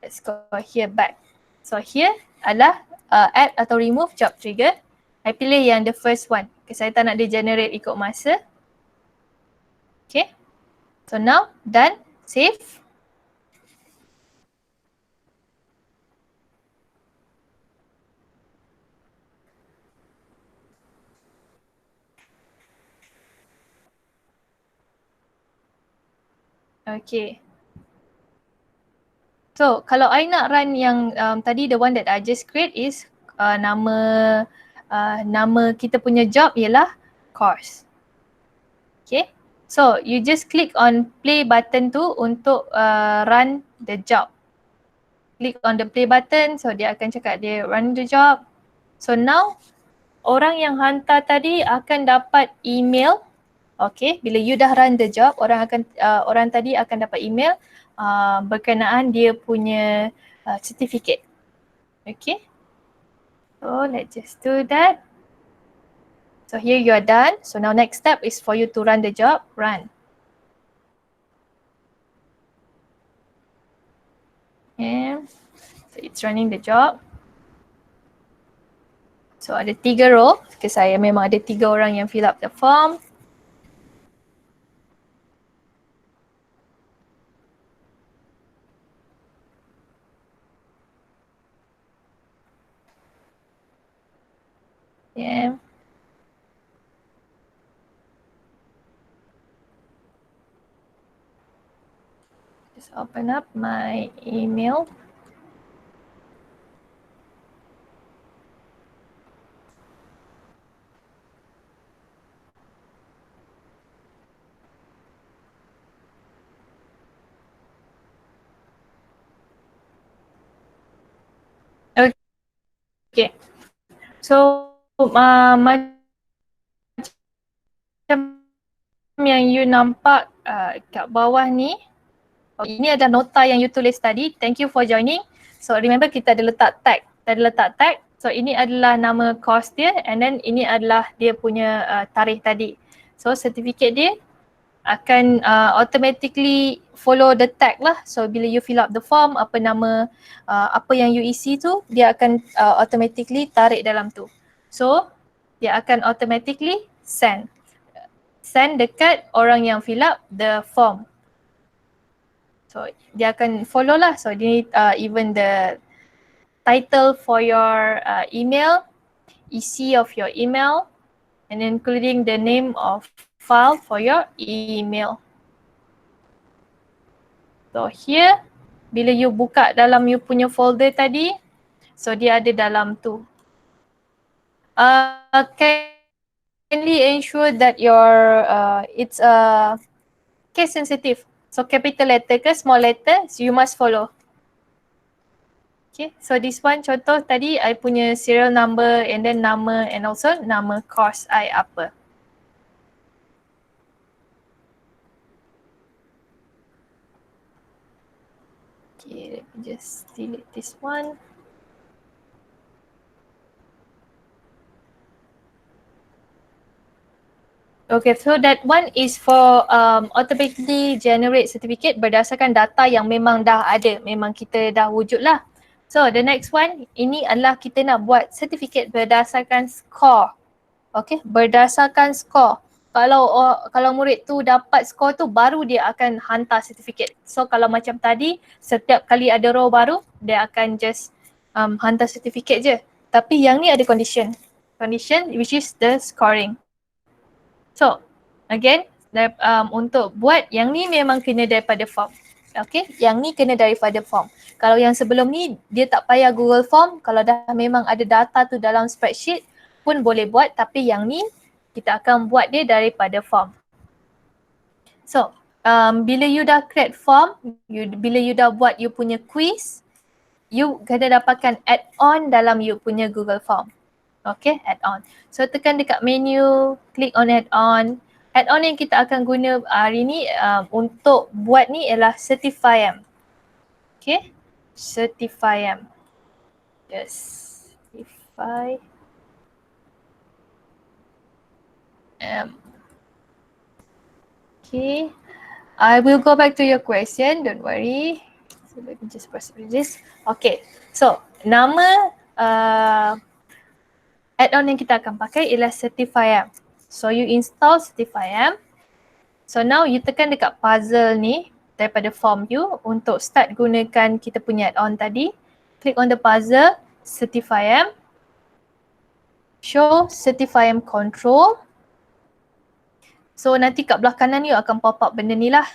Let's go here back. So here adalah add atau remove job trigger. I pilih yang the first one. Okay, saya tak nak dia generate ikut masa. Okay. So now done, save. Okay. So kalau I nak run yang tadi the one that I just create is nama kita punya job ialah course. Okay. So you just click on play button tu untuk run the job. Click on the play button, so dia akan cakap dia run the job. So now orang yang hantar tadi akan dapat email. Okay, bila you dah run the job, orang tadi akan dapat email berkenaan dia punya certificate. Okay. So let's just do that. So here you are done. So now next step is for you to run the job. Run. Okay. So it's running the job. So ada 3 row. Because saya memang ada 3 orang yang fill up the form. Yeah. Just open up my email. Okay. So macam yang you nampak kat bawah ni, ini ada nota yang you tulis tadi. Thank you for joining. So remember kita ada letak tag. So ini adalah nama course dia and then ini adalah dia punya tarikh tadi. So certificate dia akan automatically follow the tag lah. So bila you fill up the form, apa nama apa yang you isi tu, dia akan automatically tarik dalam tu. So dia akan automatically send dekat orang yang fill up the form. So dia akan follow lah. So dia even the title for your email, isi of your email, and including the name of file for your email. So here, bila you buka dalam you punya folder tadi, so dia ada dalam tu. Okay. kindly ensure that your it's case sensitive. So capital letter ke small letter, so you must follow. Okay, so this one contoh tadi I punya serial number and then nama and also nama course I apa. Okay, let me just delete this one. Okay, so that one is for automatically generate certificate berdasarkan data yang memang dah ada, memang kita dah wujud lah. So the next one, ini adalah kita nak buat certificate berdasarkan score. Okay, berdasarkan score. Kalau murid tu dapat skor tu baru dia akan hantar certificate. So kalau macam tadi, setiap kali ada row baru, dia akan just hantar certificate je. Tapi yang ni ada condition. Condition which is the scoring. So, again, untuk buat yang ni memang kena daripada form. Okay, yang ni kena daripada form. Kalau yang sebelum ni, dia tak payah Google Form. Kalau dah memang ada data tu dalam spreadsheet pun boleh buat. Tapi yang ni, kita akan buat dia daripada form. So, bila you dah create form, bila you dah buat you punya quiz, you kena dapatkan add-on dalam you punya Google Form. Okay, add-on. So tekan dekat menu, klik on add-on. Add-on yang kita akan guna hari ni untuk buat ni ialah Certify-M. Okay, Certify-M. Yes, Certify-M. Okay, I will go back to your question, don't worry. So let me just press this. Okay, so nama add-on yang kita akan pakai ialah Certify-M. So you install Certify-M. So now you tekan dekat puzzle ni daripada form you untuk start gunakan kita punya add-on tadi. Click on the puzzle, Certify-M. Show Certify-M control. So nanti kat belah kanan you akan pop up benda ni lah.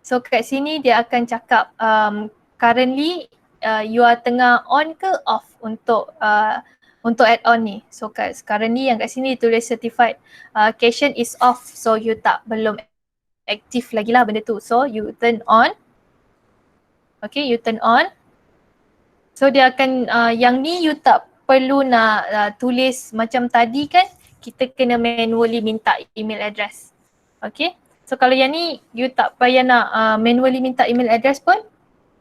So kat sini dia akan cakap currently you are tengah on ke off untuk add-on ni. So sekarang ni yang kat sini tulis certified cache is off. So you belum aktif lagi lah benda tu. So you turn on. Okay, you turn on. So dia akan yang ni you tak perlu nak tulis macam tadi kan. Kita kena manually minta email address. Okay. So kalau yang ni you tak payah nak manually minta email address pun.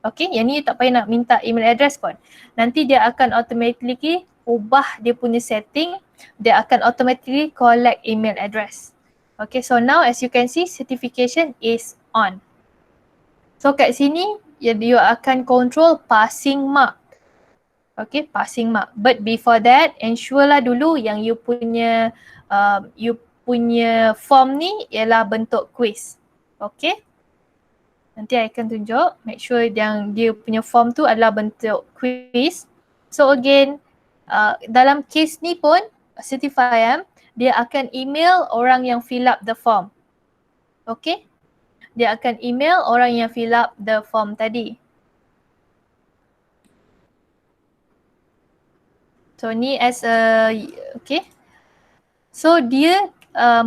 Okay, yang ni you tak payah nak minta email address pun. Nanti dia akan automatically ubah dia punya setting, dia akan automatically collect email address. Okay, so now as you can see, certification is on. So kat sini, you akan control passing mark. Okay, passing mark. But before that, ensure lah dulu yang you punya form ni ialah bentuk quiz. Okay. Nanti I akan tunjuk, make sure yang dia punya form tu adalah bentuk quiz. So again, dalam case ni pun, Certify-M, dia akan email orang yang fill up the form. Okay? Dia akan email orang yang fill up the form tadi. So ni as a, okay. So dia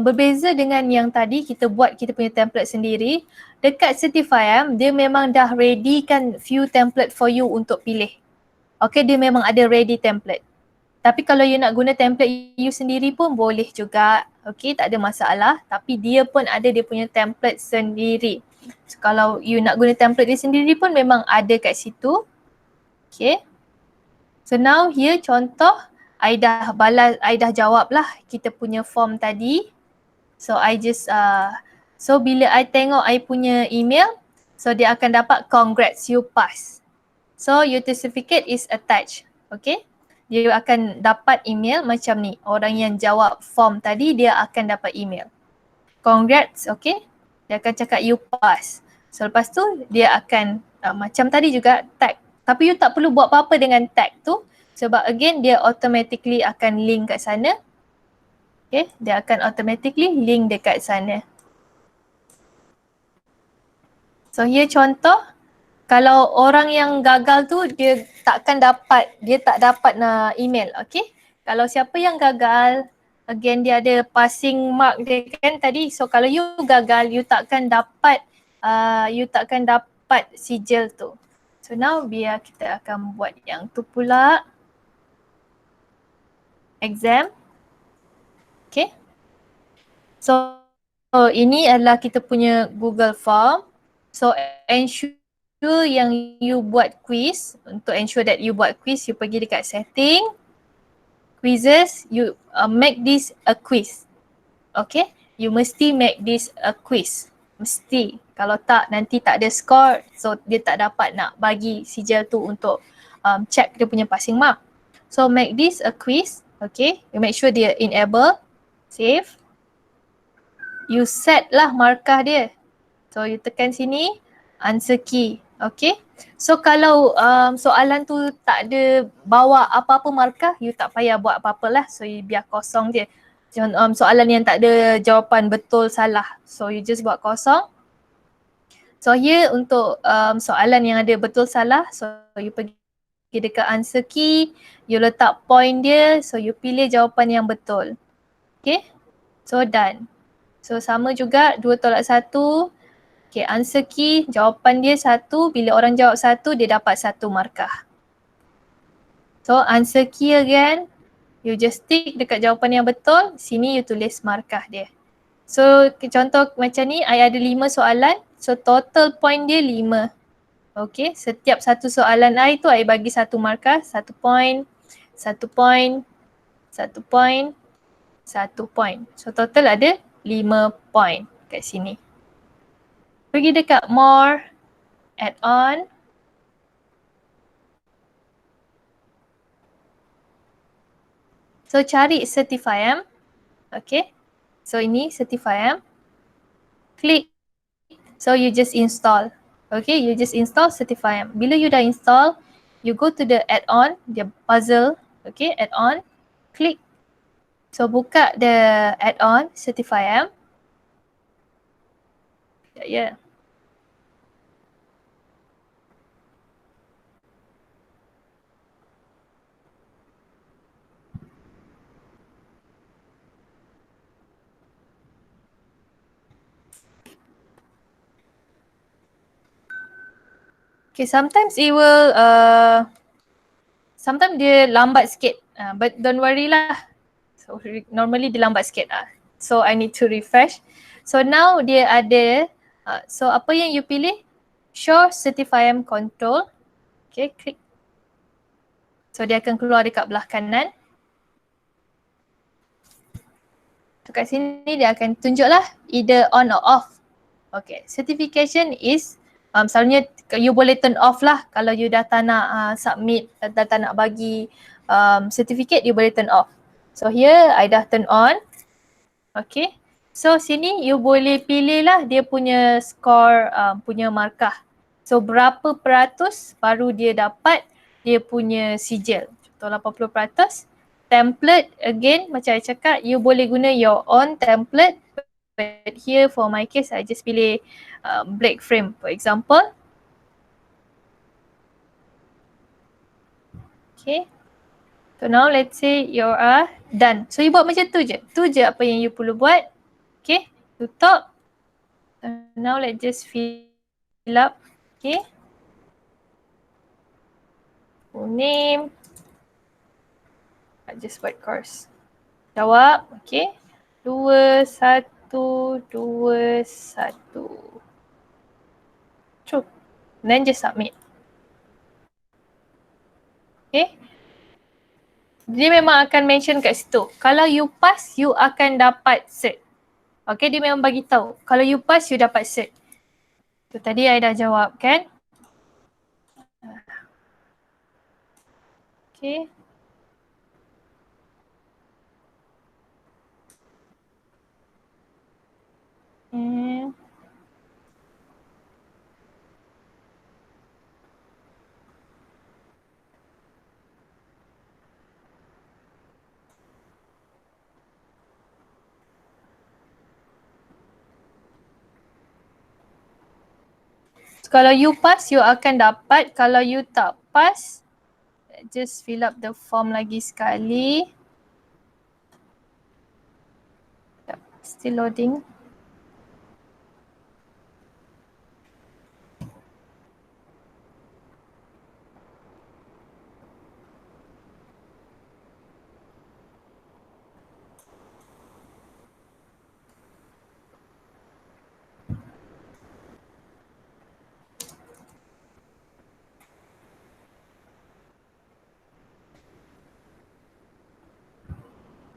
berbeza dengan yang tadi kita buat kita punya template sendiri. Dekat Certify-M, dia memang dah ready kan few template for you untuk pilih. Okay, dia memang ada ready template. Tapi kalau you nak guna template you sendiri pun boleh juga. Okay, tak ada masalah. Tapi dia pun ada dia punya template sendiri. So, kalau you nak guna template dia sendiri pun memang ada kat situ. Okay. So now here contoh, I dah jawab lah kita punya form tadi. So I just, so bila I tengok I punya email, so dia akan dapat congrats you pass. So your certificate is attached. Okay. Dia akan dapat email macam ni. Orang yang jawab form tadi dia akan dapat email. Congrats, okay. Dia akan cakap you pass. So lepas tu dia akan macam tadi juga tag. Tapi you tak perlu buat apa-apa dengan tag tu. Sebab again dia automatically akan link kat sana. Okay, dia akan automatically link dekat sana. So here contoh, kalau orang yang gagal tu dia tak dapat email, okay. Kalau siapa yang gagal, again dia ada passing mark dia kan tadi. So kalau you gagal, you takkan dapat sijil tu. So now biar kita akan buat yang tu pula. Exam. Okay. So ini adalah kita punya Google Form. So ensure yang you buat quiz. Untuk ensure that you buat quiz, you pergi dekat setting, quizzes, you make this a quiz. Okay, you mesti make this a quiz. Mesti. Kalau tak, nanti tak ada score, so dia tak dapat nak bagi sijil tu untuk check dia punya passing mark. So make this a quiz. Okay, you make sure dia enable, save. You set lah markah dia. So you tekan sini, answer key. Okay. So kalau soalan tu tak ada bawa apa-apa markah, you tak payah buat apa-apa lah. So you biar kosong je. Soalan yang tak ada jawapan betul salah. So you just buat kosong. So here untuk soalan yang ada betul salah, so you pergi dekat answer key, you letak point dia, so you pilih jawapan yang betul. Okay. So done. So sama juga 2 tolak 1. Okay, answer key, jawapan dia 1. Bila orang jawab 1, dia dapat 1 markah. So answer key again, you just tick dekat jawapan yang betul, sini you tulis markah dia. So contoh macam ni, I ada 5 soalan, so total point dia 5. Okay, setiap satu soalan I tu I bagi 1 markah, 1 point, 1 point, 1 point, 1 point. So total ada 5 point kat sini. Pergi dekat more, add on. So cari Certify-M. Okay. So ini Certify-M. Klik. So you just install. Okay, you just install Certify-M. Bila you dah install, you go to the add-on, the puzzle. Okay, add-on. Klik. So buka the add-on Certify-M. Yeah. Okay, sometimes it will, sometimes dia lambat sikit. But don't worry lah. So normally dia lambat sikit. So I need to refresh. So now dia ada, so apa yang you pilih? Show Certify-M control. Okay, klik. So dia akan keluar dekat belah kanan. So kat sini dia akan tunjuklah either on or off. Okay, certification is, selalunya you boleh turn off lah kalau you dah tak nak submit, dah tak nak bagi certificate, you boleh turn off. So here I dah turn on. Okay, so sini you boleh pilih lah dia punya score, punya markah. So berapa peratus baru dia dapat dia punya sijil. Contoh 80%. Template again macam saya cakap, you boleh guna your own template. But here for my case, I just pilih black frame for example. Okay. So now let's say you are done. So you buat macam tu je. Tu je apa yang you perlu buat. Okay. Tutup. So now let's just fill up. Okay. Full name. I just buat course. Jawab. Okay. 2, 1, 2, 1. True. Then just submit. Okay. Dia memang akan mention kat situ. Kalau you pass, you akan dapat cert. Okay, dia memang bagi tahu. Kalau you pass, you dapat cert. Tu tadi I dah jawab kan? Okay. Kalau you pass, you akan dapat. Kalau you tak pass, just fill up the form lagi sekali. Still loading.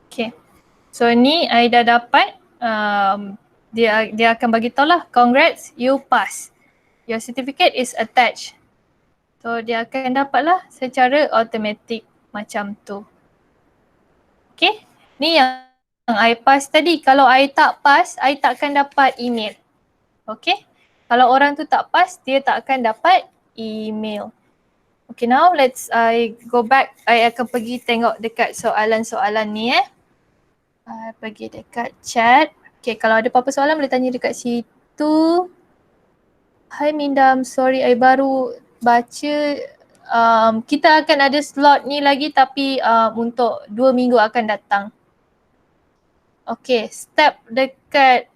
Okay. So ni I dah dapat, dia akan bagi tahu lah, congrats, you pass. Your certificate is attached. So dia akan dapat lah secara automatic macam tu. Okay. Ni yang I pass tadi. Kalau I tak pass, I takkan dapat email. Okay. Kalau orang tu tak pass, dia tak akan dapat email. Okay, now let's I go back. I akan pergi tengok dekat soalan-soalan ni pergi dekat chat. Okay, kalau ada apa-apa soalan boleh tanya dekat situ. Hai Mindam, sorry I baru baca. Kita akan ada slot ni lagi tapi untuk 2 minggu akan datang. Okay, step dekat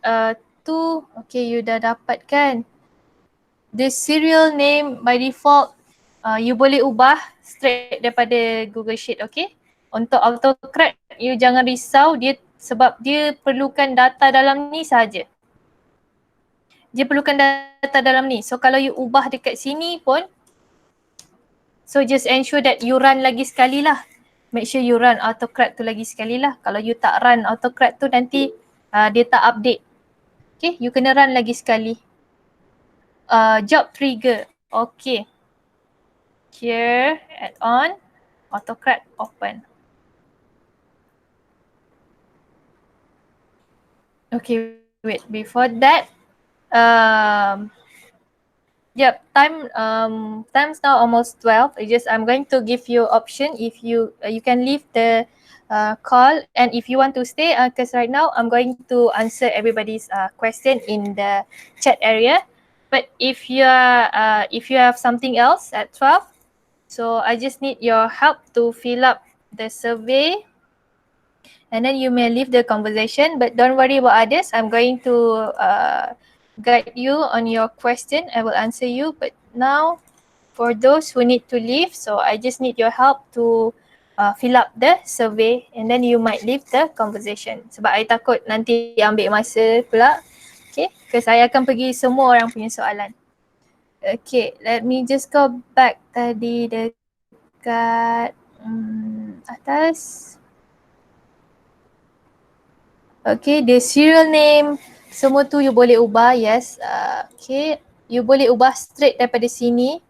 tu, okay you dah dapat kan. The serial name by default, you boleh ubah straight daripada Google Sheet, okay. Untuk AutoCAD, you jangan risau sebab dia perlukan data dalam ni saja. Dia perlukan data dalam ni. So kalau you ubah dekat sini pun, so just ensure that you run lagi sekali lah. Make sure you run AutoCAD tu lagi sekali lah. Kalau you tak run AutoCAD tu nanti dia tak update. Okay, you kena run lagi sekali. Job trigger, okay. Here, add on, AutoCAD open. Okay, wait, before that, time's now almost 12. I'm going to give you option if you can leave the call, and if you want to stay, because right now I'm going to answer everybody's question in the chat area. But if you have something else at 12, so I just need your help to fill up the survey, and then you may leave the conversation. But don't worry about others. I'm going to guide you on your question. I will answer you. But now, for those who need to leave, so I just need your help to fill up the survey, and then you might leave the conversation. Sebab I takut nanti ambil masa pula. Okay, because I akan pergi semua orang punya soalan. Okay, let me just go back tadi dekat atas. Okay, the serial name, semua tu you boleh ubah, yes. Okay, you boleh ubah straight daripada sini.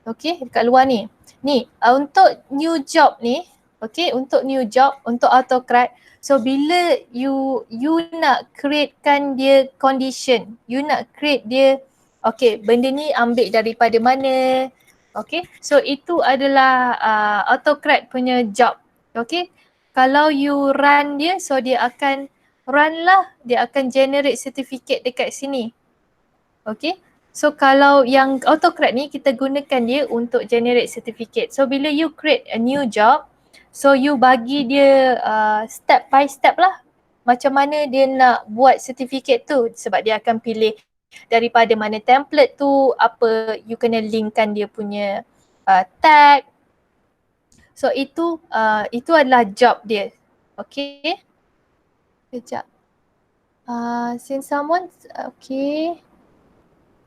Okay, dekat luar ni. Ni, untuk new job ni, okay, untuk new job, untuk AutoCAD. So bila you nak createkan dia condition, you nak create dia, okay, benda ni ambil daripada mana, okay. So itu adalah AutoCAD punya job, okay. Kalau you run dia, so dia akan run lah, dia akan generate certificate dekat sini, okay. So kalau yang AutoCAD ni kita gunakan dia untuk generate certificate. So bila you create a new job, so you bagi dia step by step lah macam mana dia nak buat certificate tu, sebab dia akan pilih daripada mana template tu, apa you kena linkkan dia punya tag. So itu adalah job dia. Okay. Sekejap. Since someone, okay.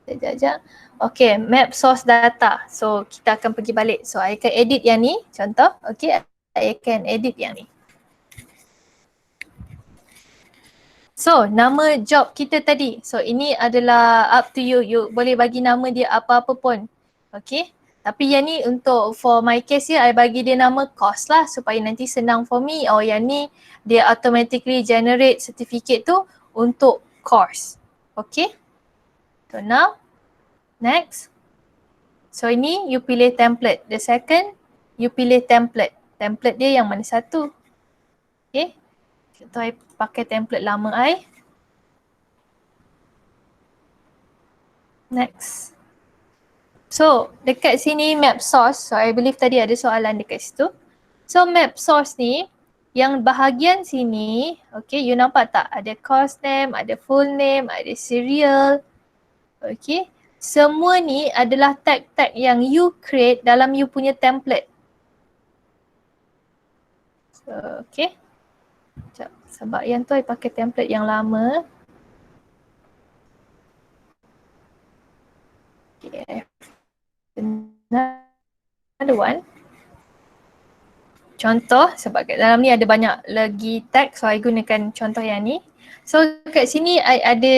Sekejap. Okay, map source data. So kita akan pergi balik. So I akan edit yang ni, contoh. Okay, I akan edit yang ni. So nama job kita tadi. So ini adalah up to you. You boleh bagi nama dia apa-apa pun. Okay. Tapi yang ni untuk for my case here, I bagi dia nama course lah supaya nanti senang for me. Oh yang ni dia automatically generate certificate tu untuk course. Okay. So now, next. So ini you pilih template. The second, you pilih template. Template dia yang mana satu. Okay. Contoh I pakai template lama I. Next. So dekat sini map source. So I believe tadi ada soalan dekat situ. So map source ni, Yang bahagian sini, okay, you nampak tak? Ada course name, ada full name, ada serial. Okay. Semua ni adalah tag-tag yang you create dalam you punya template. So, okay. Sekejap. Sebab yang tu I pakai template yang lama. Okay. Another one. Contoh, sebab kat dalam ni ada banyak lagi tag, so I gunakan contoh yang ni. So kat sini I ada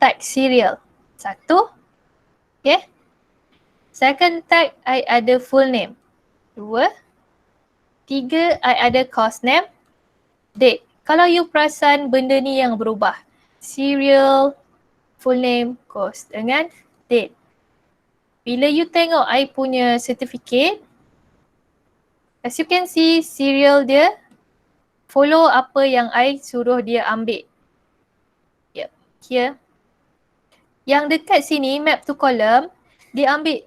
tag serial. Satu. Okay. Second tag I ada full name. Dua. Tiga, I ada course name. Date. Kalau you perasan benda ni yang berubah. Serial, full name, course dengan date. Bila you tengok I punya certificate, as you can see, serial dia follow apa yang I suruh dia ambil. Yep, here. Yang dekat sini, map to column, dia ambil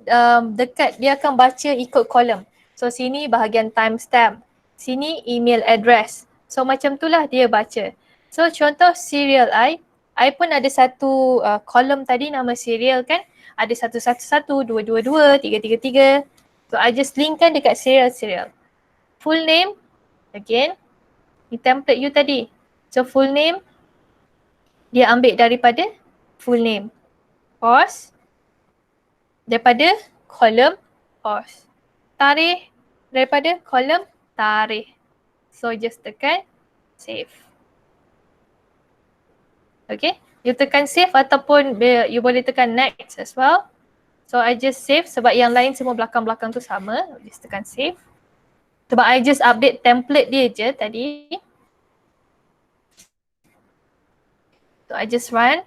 dekat, dia akan baca ikut column. So sini bahagian timestamp, sini email address. So macam tu lah dia baca. So contoh serial I pun ada satu column tadi nama serial kan. Ada 111, 222, 333. So I just linkkan dekat serial. Full name, again, ni template you tadi. So full name, dia ambil daripada full name. Course, daripada kolom course. Tarikh, daripada kolom tarikh. So just tekan save. Okay, you tekan save ataupun you boleh tekan next as well. So I just save sebab yang lain semua belakang-belakang tu sama. Just tekan save. Sebab I just update template dia je tadi. So I just run.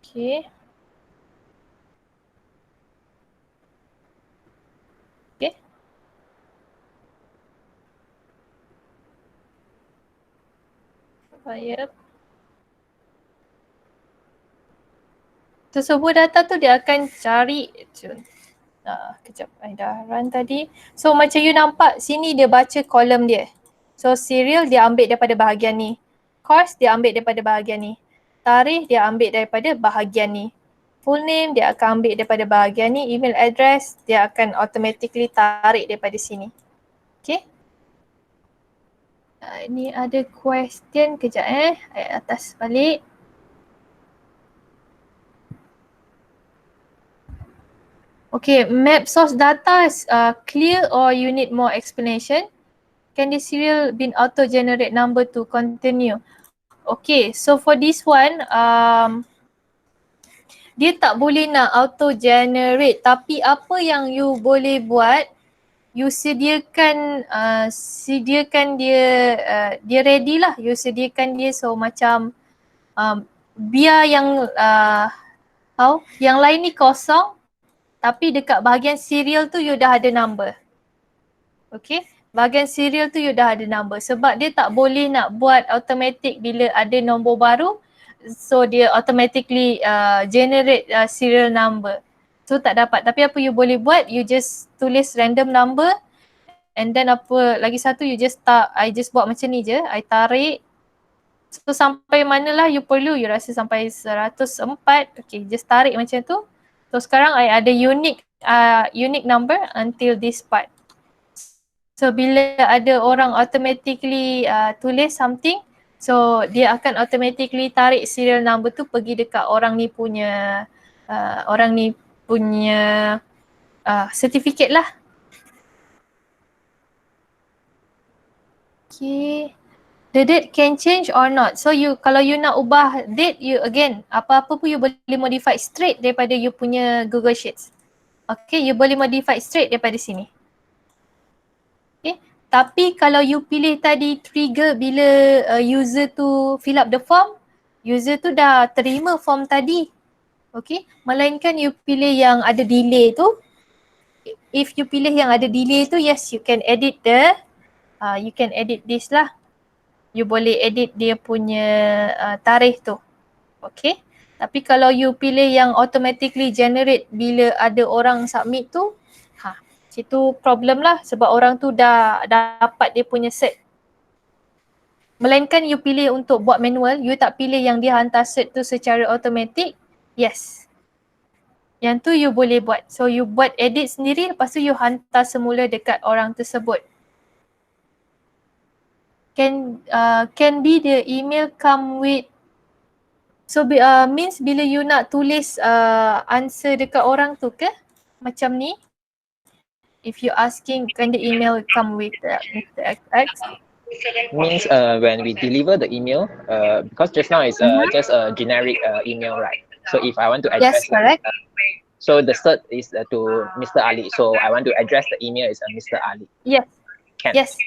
Okay. Okay. Yep. So semua data tu dia akan cari. Kejap, I dah run tadi. So macam you nampak sini dia baca kolom dia. So serial dia ambil daripada bahagian ni. Course dia ambil daripada bahagian ni. Tarikh dia ambil daripada bahagian ni. Full name dia akan ambil daripada bahagian ni. Email address dia akan automatically tarik daripada sini. Okay. Ni ada question kejap ayat atas balik. Okay, map source data is clear or you need more explanation? Can the serial bin auto-generate number to continue? Okay, so for this one, dia tak boleh nak auto-generate, tapi apa yang you boleh buat, you sediakan dia ready lah. You sediakan dia so macam biar yang lain ni kosong, tapi dekat bahagian serial tu you dah ada number. Okay, bahagian serial tu you dah ada number sebab dia tak boleh nak buat automatic bila ada nombor baru. So dia automatically generate serial number. So tak dapat, tapi apa you boleh buat, you just tulis random number and then apa lagi satu you just I just buat macam ni je, I tarik. So sampai manalah you perlu, you rasa sampai 104, okay just tarik macam tu. So sekarang I ada unique number until this part. So bila ada orang automatically tulis something, so dia akan automatically tarik serial number tu pergi dekat orang ni punya certificate lah. Okay. The date can change or not. So kalau you nak ubah date, you again apa-apa pun you boleh modify straight daripada you punya Google Sheets. Okay, you boleh modify straight daripada sini. Okay, tapi kalau you pilih tadi trigger bila user tu fill up the form, user tu dah terima form tadi. Okay, melainkan you pilih yang ada delay tu. If you pilih yang ada delay tu, yes, you can edit you can edit this lah. You boleh edit dia punya tarikh tu. Okay. Tapi kalau you pilih yang automatically generate bila ada orang submit tu, situ problem lah sebab orang tu dah dapat dia punya cert. Melainkan you pilih untuk buat manual, you tak pilih yang dia hantar cert tu secara automatic, yes. Yang tu you boleh buat. So you buat edit sendiri, lepas tu you hantar semula dekat orang tersebut. Can be the email come with, so means bila you nak tulis answer dekat orang tu ke? Macam ni? If you asking, can the email come with Mr. XX? Means when we deliver the email, because just now it's just a generic email, right? So if I want to address, yes, correct. So the cert is to Mr. Ali. So I want to address the email is Mr. Ali. Yes. Can. Yes.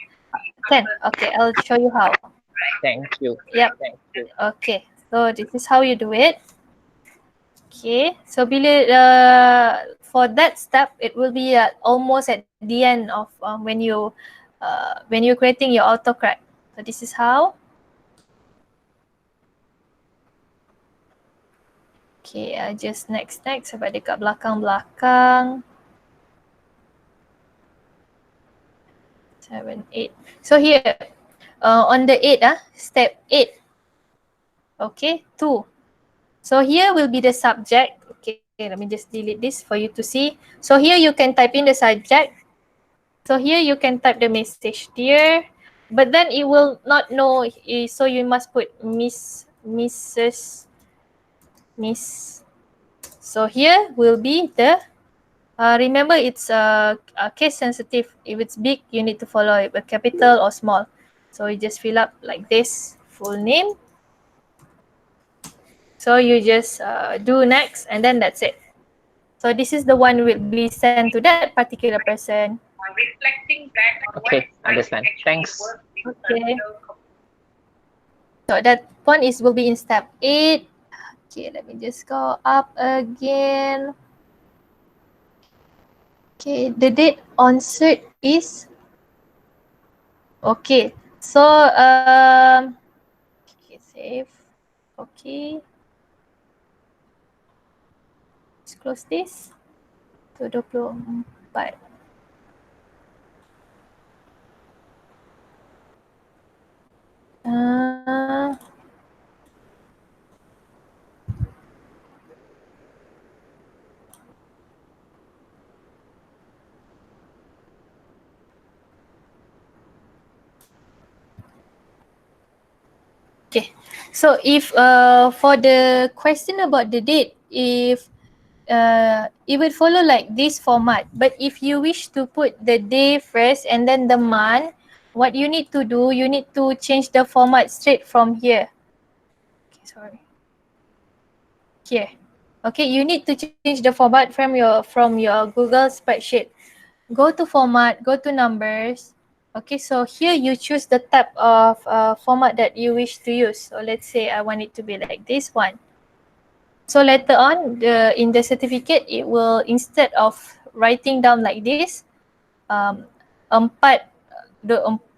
Can. Okay, I'll show you how. Thank you. Yep. Thank you. Okay. So this is how you do it. Okay. So bila for that step, it will be almost at the end of when you're creating your autocorrect. So this is how. Okay, just next sebab dekat belakang. 7, 8. So here, on the 8, step 8. Okay, 2. So here will be the subject. Okay, let me just delete this for you to see. So here you can type in the subject. So here you can type the message dear, but then it will not know, so you must put Miss. So here will be the, remember it's case sensitive. If it's big, you need to follow it, a capital or small. So you just fill up like this, full name. So you just do next and then that's it. So this is the one will be sent to that particular person. Okay, understand. Thanks. Okay. So that one will be in step 8. Okay, let me just go up again. Okay, the date on cert is, okay. So okay, save. Okay. Let's close this. 24. Okay, so if for the question about the date, if it would follow like this format, but if you wish to put the day first and then the month, what you need to do, you need to change the format straight from here. Okay, sorry. Here. Okay, you need to change the format from your Google spreadsheet. Go to format, go to numbers. Okay, so here you choose the type of format that you wish to use. So let's say I want it to be like this one. So later on, in the certificate, it will, instead of writing down like this,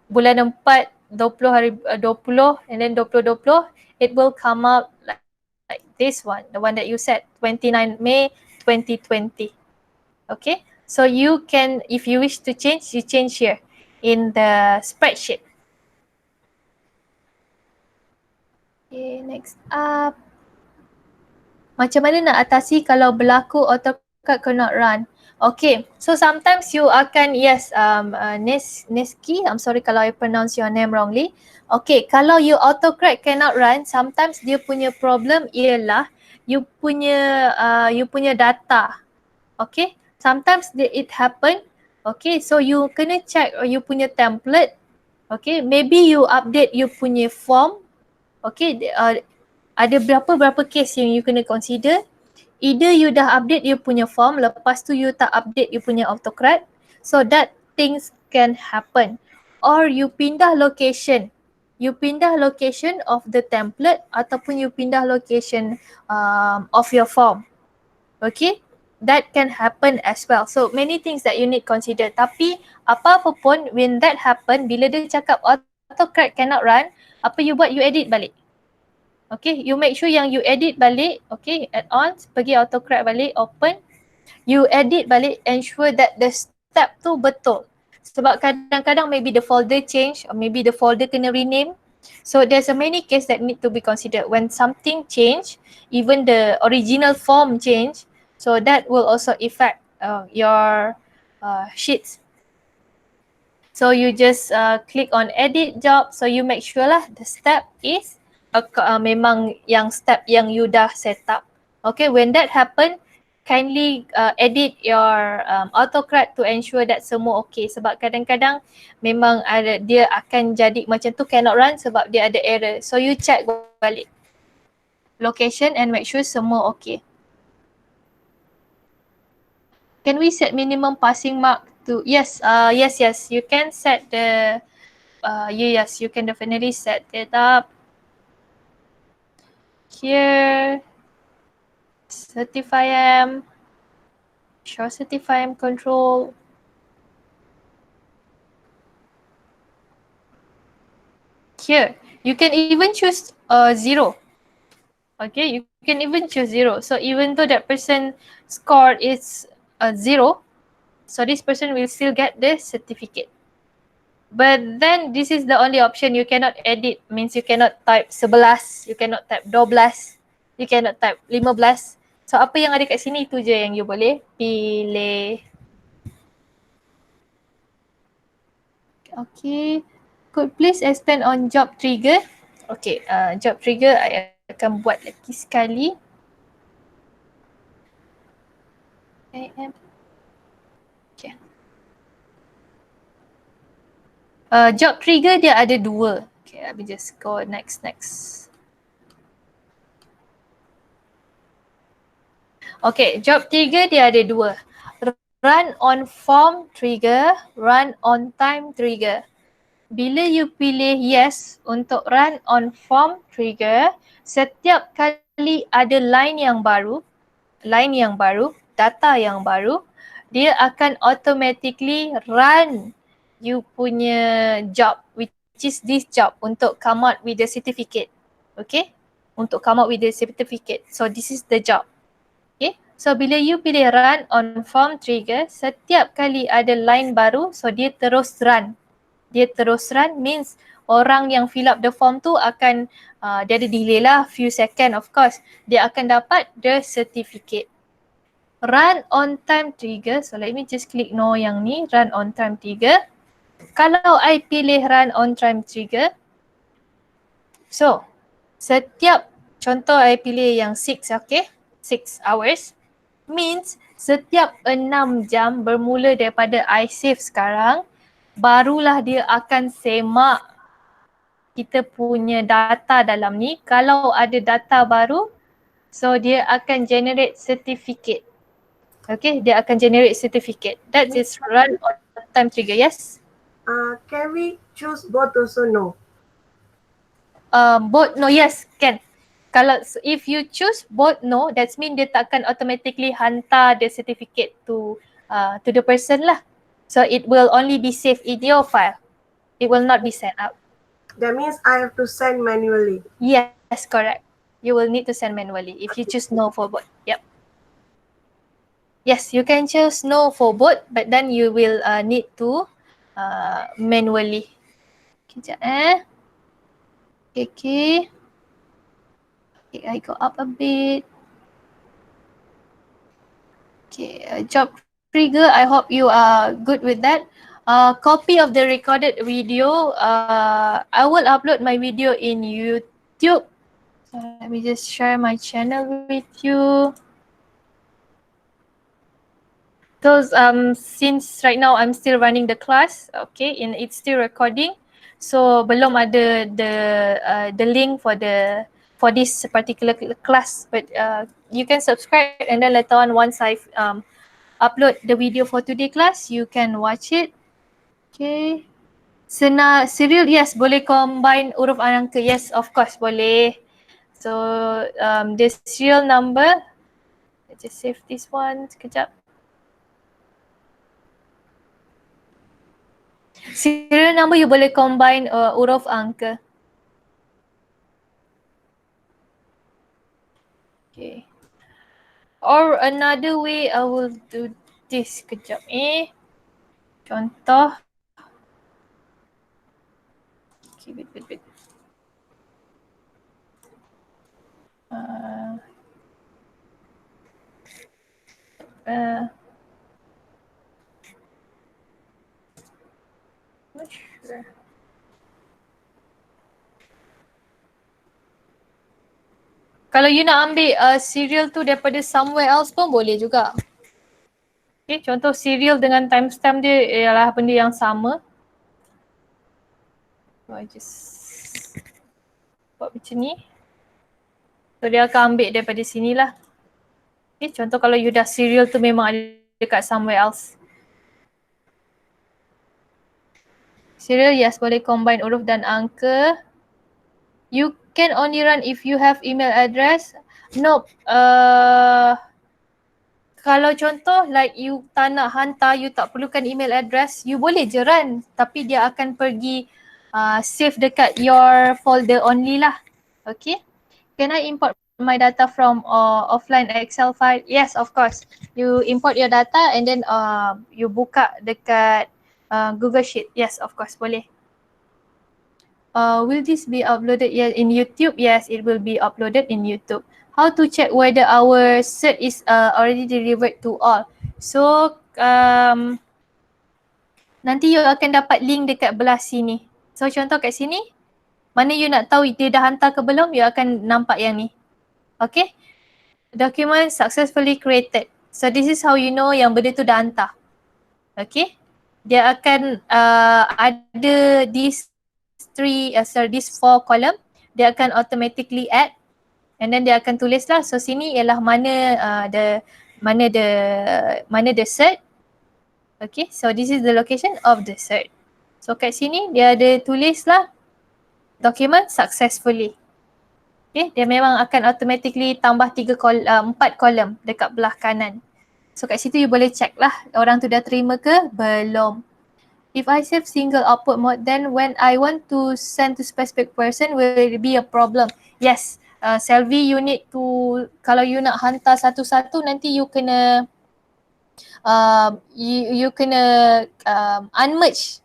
bulan 4, 20 hari 20 and then 2020, it will come out like this one, the one that you said, 29 May 2020. Okay, so you can, if you wish to change, you change here in the spreadsheet. Okay, next up. Macam mana nak atasi kalau berlaku AutoCAD cannot run? Okay, so sometimes you akan, yes, Neski, I'm sorry kalau I pronounce your name wrongly. Okay, kalau you AutoCAD cannot run, sometimes dia punya problem ialah you punya data. Okay, sometimes it happen. Okay, so you kena check you punya template. Okay, maybe you update you punya form. Okay, ada berapa case yang you kena consider. Either you dah update you punya form, lepas tu you tak update you punya AutoCAD. So that things can happen. Or you pindah location. You pindah location of the template ataupun you pindah location of your form. Okay, that can happen as well. So many things that you need consider. Tapi apa-apa pun, when that happen, bila dia cakap AutoCAD cannot run, apa you buat? You edit balik. Okay, you make sure yang you edit balik, okay, add-ons, pergi AutoCAD balik, open, you edit balik, ensure that the step tu betul. Sebab kadang-kadang maybe the folder change or maybe the folder kena rename. So there's a many case that need to be considered. When something change, even the original form change, so that will also affect your sheets. So you just click on edit job. So you make sure lah the step is memang yang step yang you dah set up. Okay, when that happen, kindly edit your AutoCAD to ensure that semua okay. Sebab kadang-kadang memang ada dia akan jadi macam tu cannot run sebab dia ada error. So you check balik location and make sure semua okay. Can we set minimum passing mark to? Yes, yes. You can set the. Yes, you can definitely set it up. Here, certify M, show certify M control. Here, you can even choose 0. Okay, you can even choose 0. So even though that person score is 0, so this person will still get the certificate. But then this is the only option you cannot edit, means you cannot type 11, you cannot type 12, you cannot type 15. So apa yang ada kat sini tu je yang you boleh pilih. Okay, could please explain on job trigger? Okay, job trigger I akan buat lagi sekali. Okay. Job trigger dia ada 2. Okay, let me just go next. Okay, job trigger dia ada 2. Run on form trigger, run on time trigger. Bila you pilih yes untuk run on form trigger, setiap kali ada line yang baru, data yang baru, dia akan automatically run you punya job, which is this job, untuk come out with the certificate. Okay? Untuk come out with the certificate. So this is the job. Okay? So bila you pilih run on form trigger, setiap kali ada line baru, so dia terus run. Dia terus run means orang yang fill up the form tu akan, dia ada delay lah, few second of course. Dia akan dapat the certificate. Run on time trigger, so let me just click no yang ni, run on time trigger. Kalau I pilih run on time trigger, so setiap, contoh I pilih yang 6, okay, 6 hours, means setiap 6 jam bermula daripada I save sekarang, barulah dia akan semak kita punya data dalam ni. Kalau ada data baru, so dia akan generate certificate. Okay, dia akan generate certificate. That is run on time trigger, yes? Can we choose both also? No. Both no, yes, can. Kalau if you choose both no, that means dia takkan automatically hantar the certificate to the person lah. So it will only be saved in your file. It will not be sent out. That means I have to send manually. Yes, correct. You will need to send manually if you choose no for both. Yep. Yes, you can choose no for both, but then you will need to manually. Kejap Okay, I go up a bit. Okay, job trigger, I hope you are good with that. Copy of the recorded video. I will upload my video in YouTube. So let me just share my channel with you. Because since right now I'm still running the class, okay, and it's still recording, so belum ada the link for this particular class. But you can subscribe, and then later on once I upload the video for today class, you can watch it. Okay. Serial, yes, boleh combine huruf angka, yes, of course boleh. So the serial number, let's just save this one sekejap. Serial number you boleh combine huruf angka. Okay. Or another way I will do this. Kejap contoh. Okay, wait. Not sure. Kalau you nak ambil serial tu daripada somewhere else pun boleh juga. Okay, contoh serial dengan timestamp dia ialah benda yang sama. So I just buat macam ni. So dia akan ambil daripada sini lah. Okay, contoh kalau you dah serial tu memang ada dekat somewhere else. Serial, yes, boleh combine huruf dan angka. You can only run if you have email address. Nope. Kalau contoh like you tak nak hantar, you tak perlukan email address, you boleh je run. Tapi dia akan pergi save dekat your folder only lah. Okay. Can I import my data from offline Excel file? Yes, of course. You import your data and then you buka dekat Google Sheet. Yes, of course, boleh. Will this be uploaded in YouTube? Yes, it will be uploaded in YouTube. How to check whether our cert is already delivered to all? So, nanti you akan dapat link dekat belah sini. So, contoh kat sini, mana you nak tahu dia dah hantar ke belum, you akan nampak yang ni. Okay? Document successfully created. So, this is how you know yang benda tu dah hantar. Okay? Dia akan ada these four column, dia akan automatically add and then dia akan tulis lah. So sini ialah mana the cert. Okay, so this is the location of the cert. So kat sini dia ada tulis lah document successfully. Okay, dia memang akan automatically tambah 4 kolom dekat belah kanan. So kat situ you boleh check lah orang tu dah terima ke belum. If I save single output mode, then when I want to send to specific person, will it be a problem? Yes, Selvi, you need to, kalau you nak hantar satu-satu, nanti you kena you kena unmerge.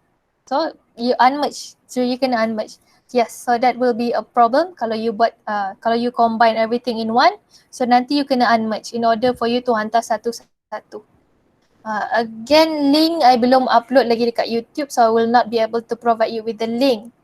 So you unmerge, so you kena unmerge. Yes, so that will be a problem kalau you buat kalau you combine everything in one. So nanti you kena unmerge in order for you to hantar satu-satu. Again, link I belum upload lagi dekat YouTube, so I will not be able to provide you with the link.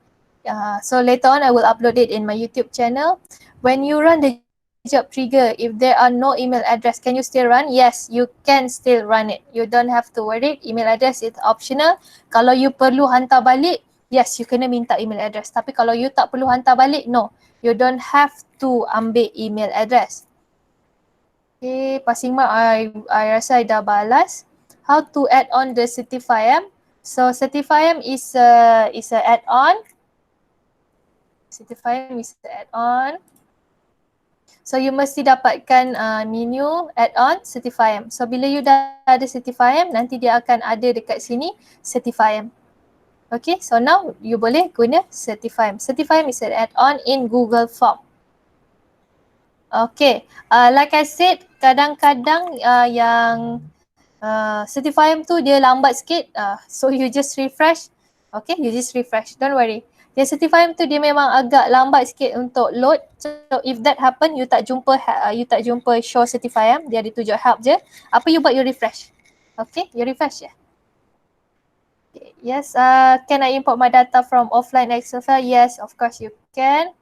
So later on I will upload it in my YouTube channel. When you run the job trigger, if there are no email address, can you still run? Yes, you can still run it. You don't have to worry. Email address is optional. Kalau you perlu hantar balik, yes, you kena minta email address. Tapi kalau you tak perlu hantar balik, no, you don't have to ambil email address. Okay, passing mark I rasa I dah balas. How to add on the Certify-M? So Certify-M is a add-on. Certify-M is a add-on. So you mesti dapatkan menu add-on Certify-M. So bila you dah ada Certify-M, nanti dia akan ada dekat sini Certify-M. Okay, so now you boleh guna Certify-M. Certify-M is an add-on in Google Form. Okay, like I said, kadang-kadang yang Certify-M tu dia lambat sikit, so you just refresh. Okay, you just refresh, don't worry. Yang Certify-M tu dia memang agak lambat sikit untuk load. So if that happen, you tak jumpa show Certify-M, dia ada tunjuk help je. Apa you buat, you refresh. Okay, you refresh ya. Okay. Yes, can I import my data from offline Excel file? Yes, of course you can.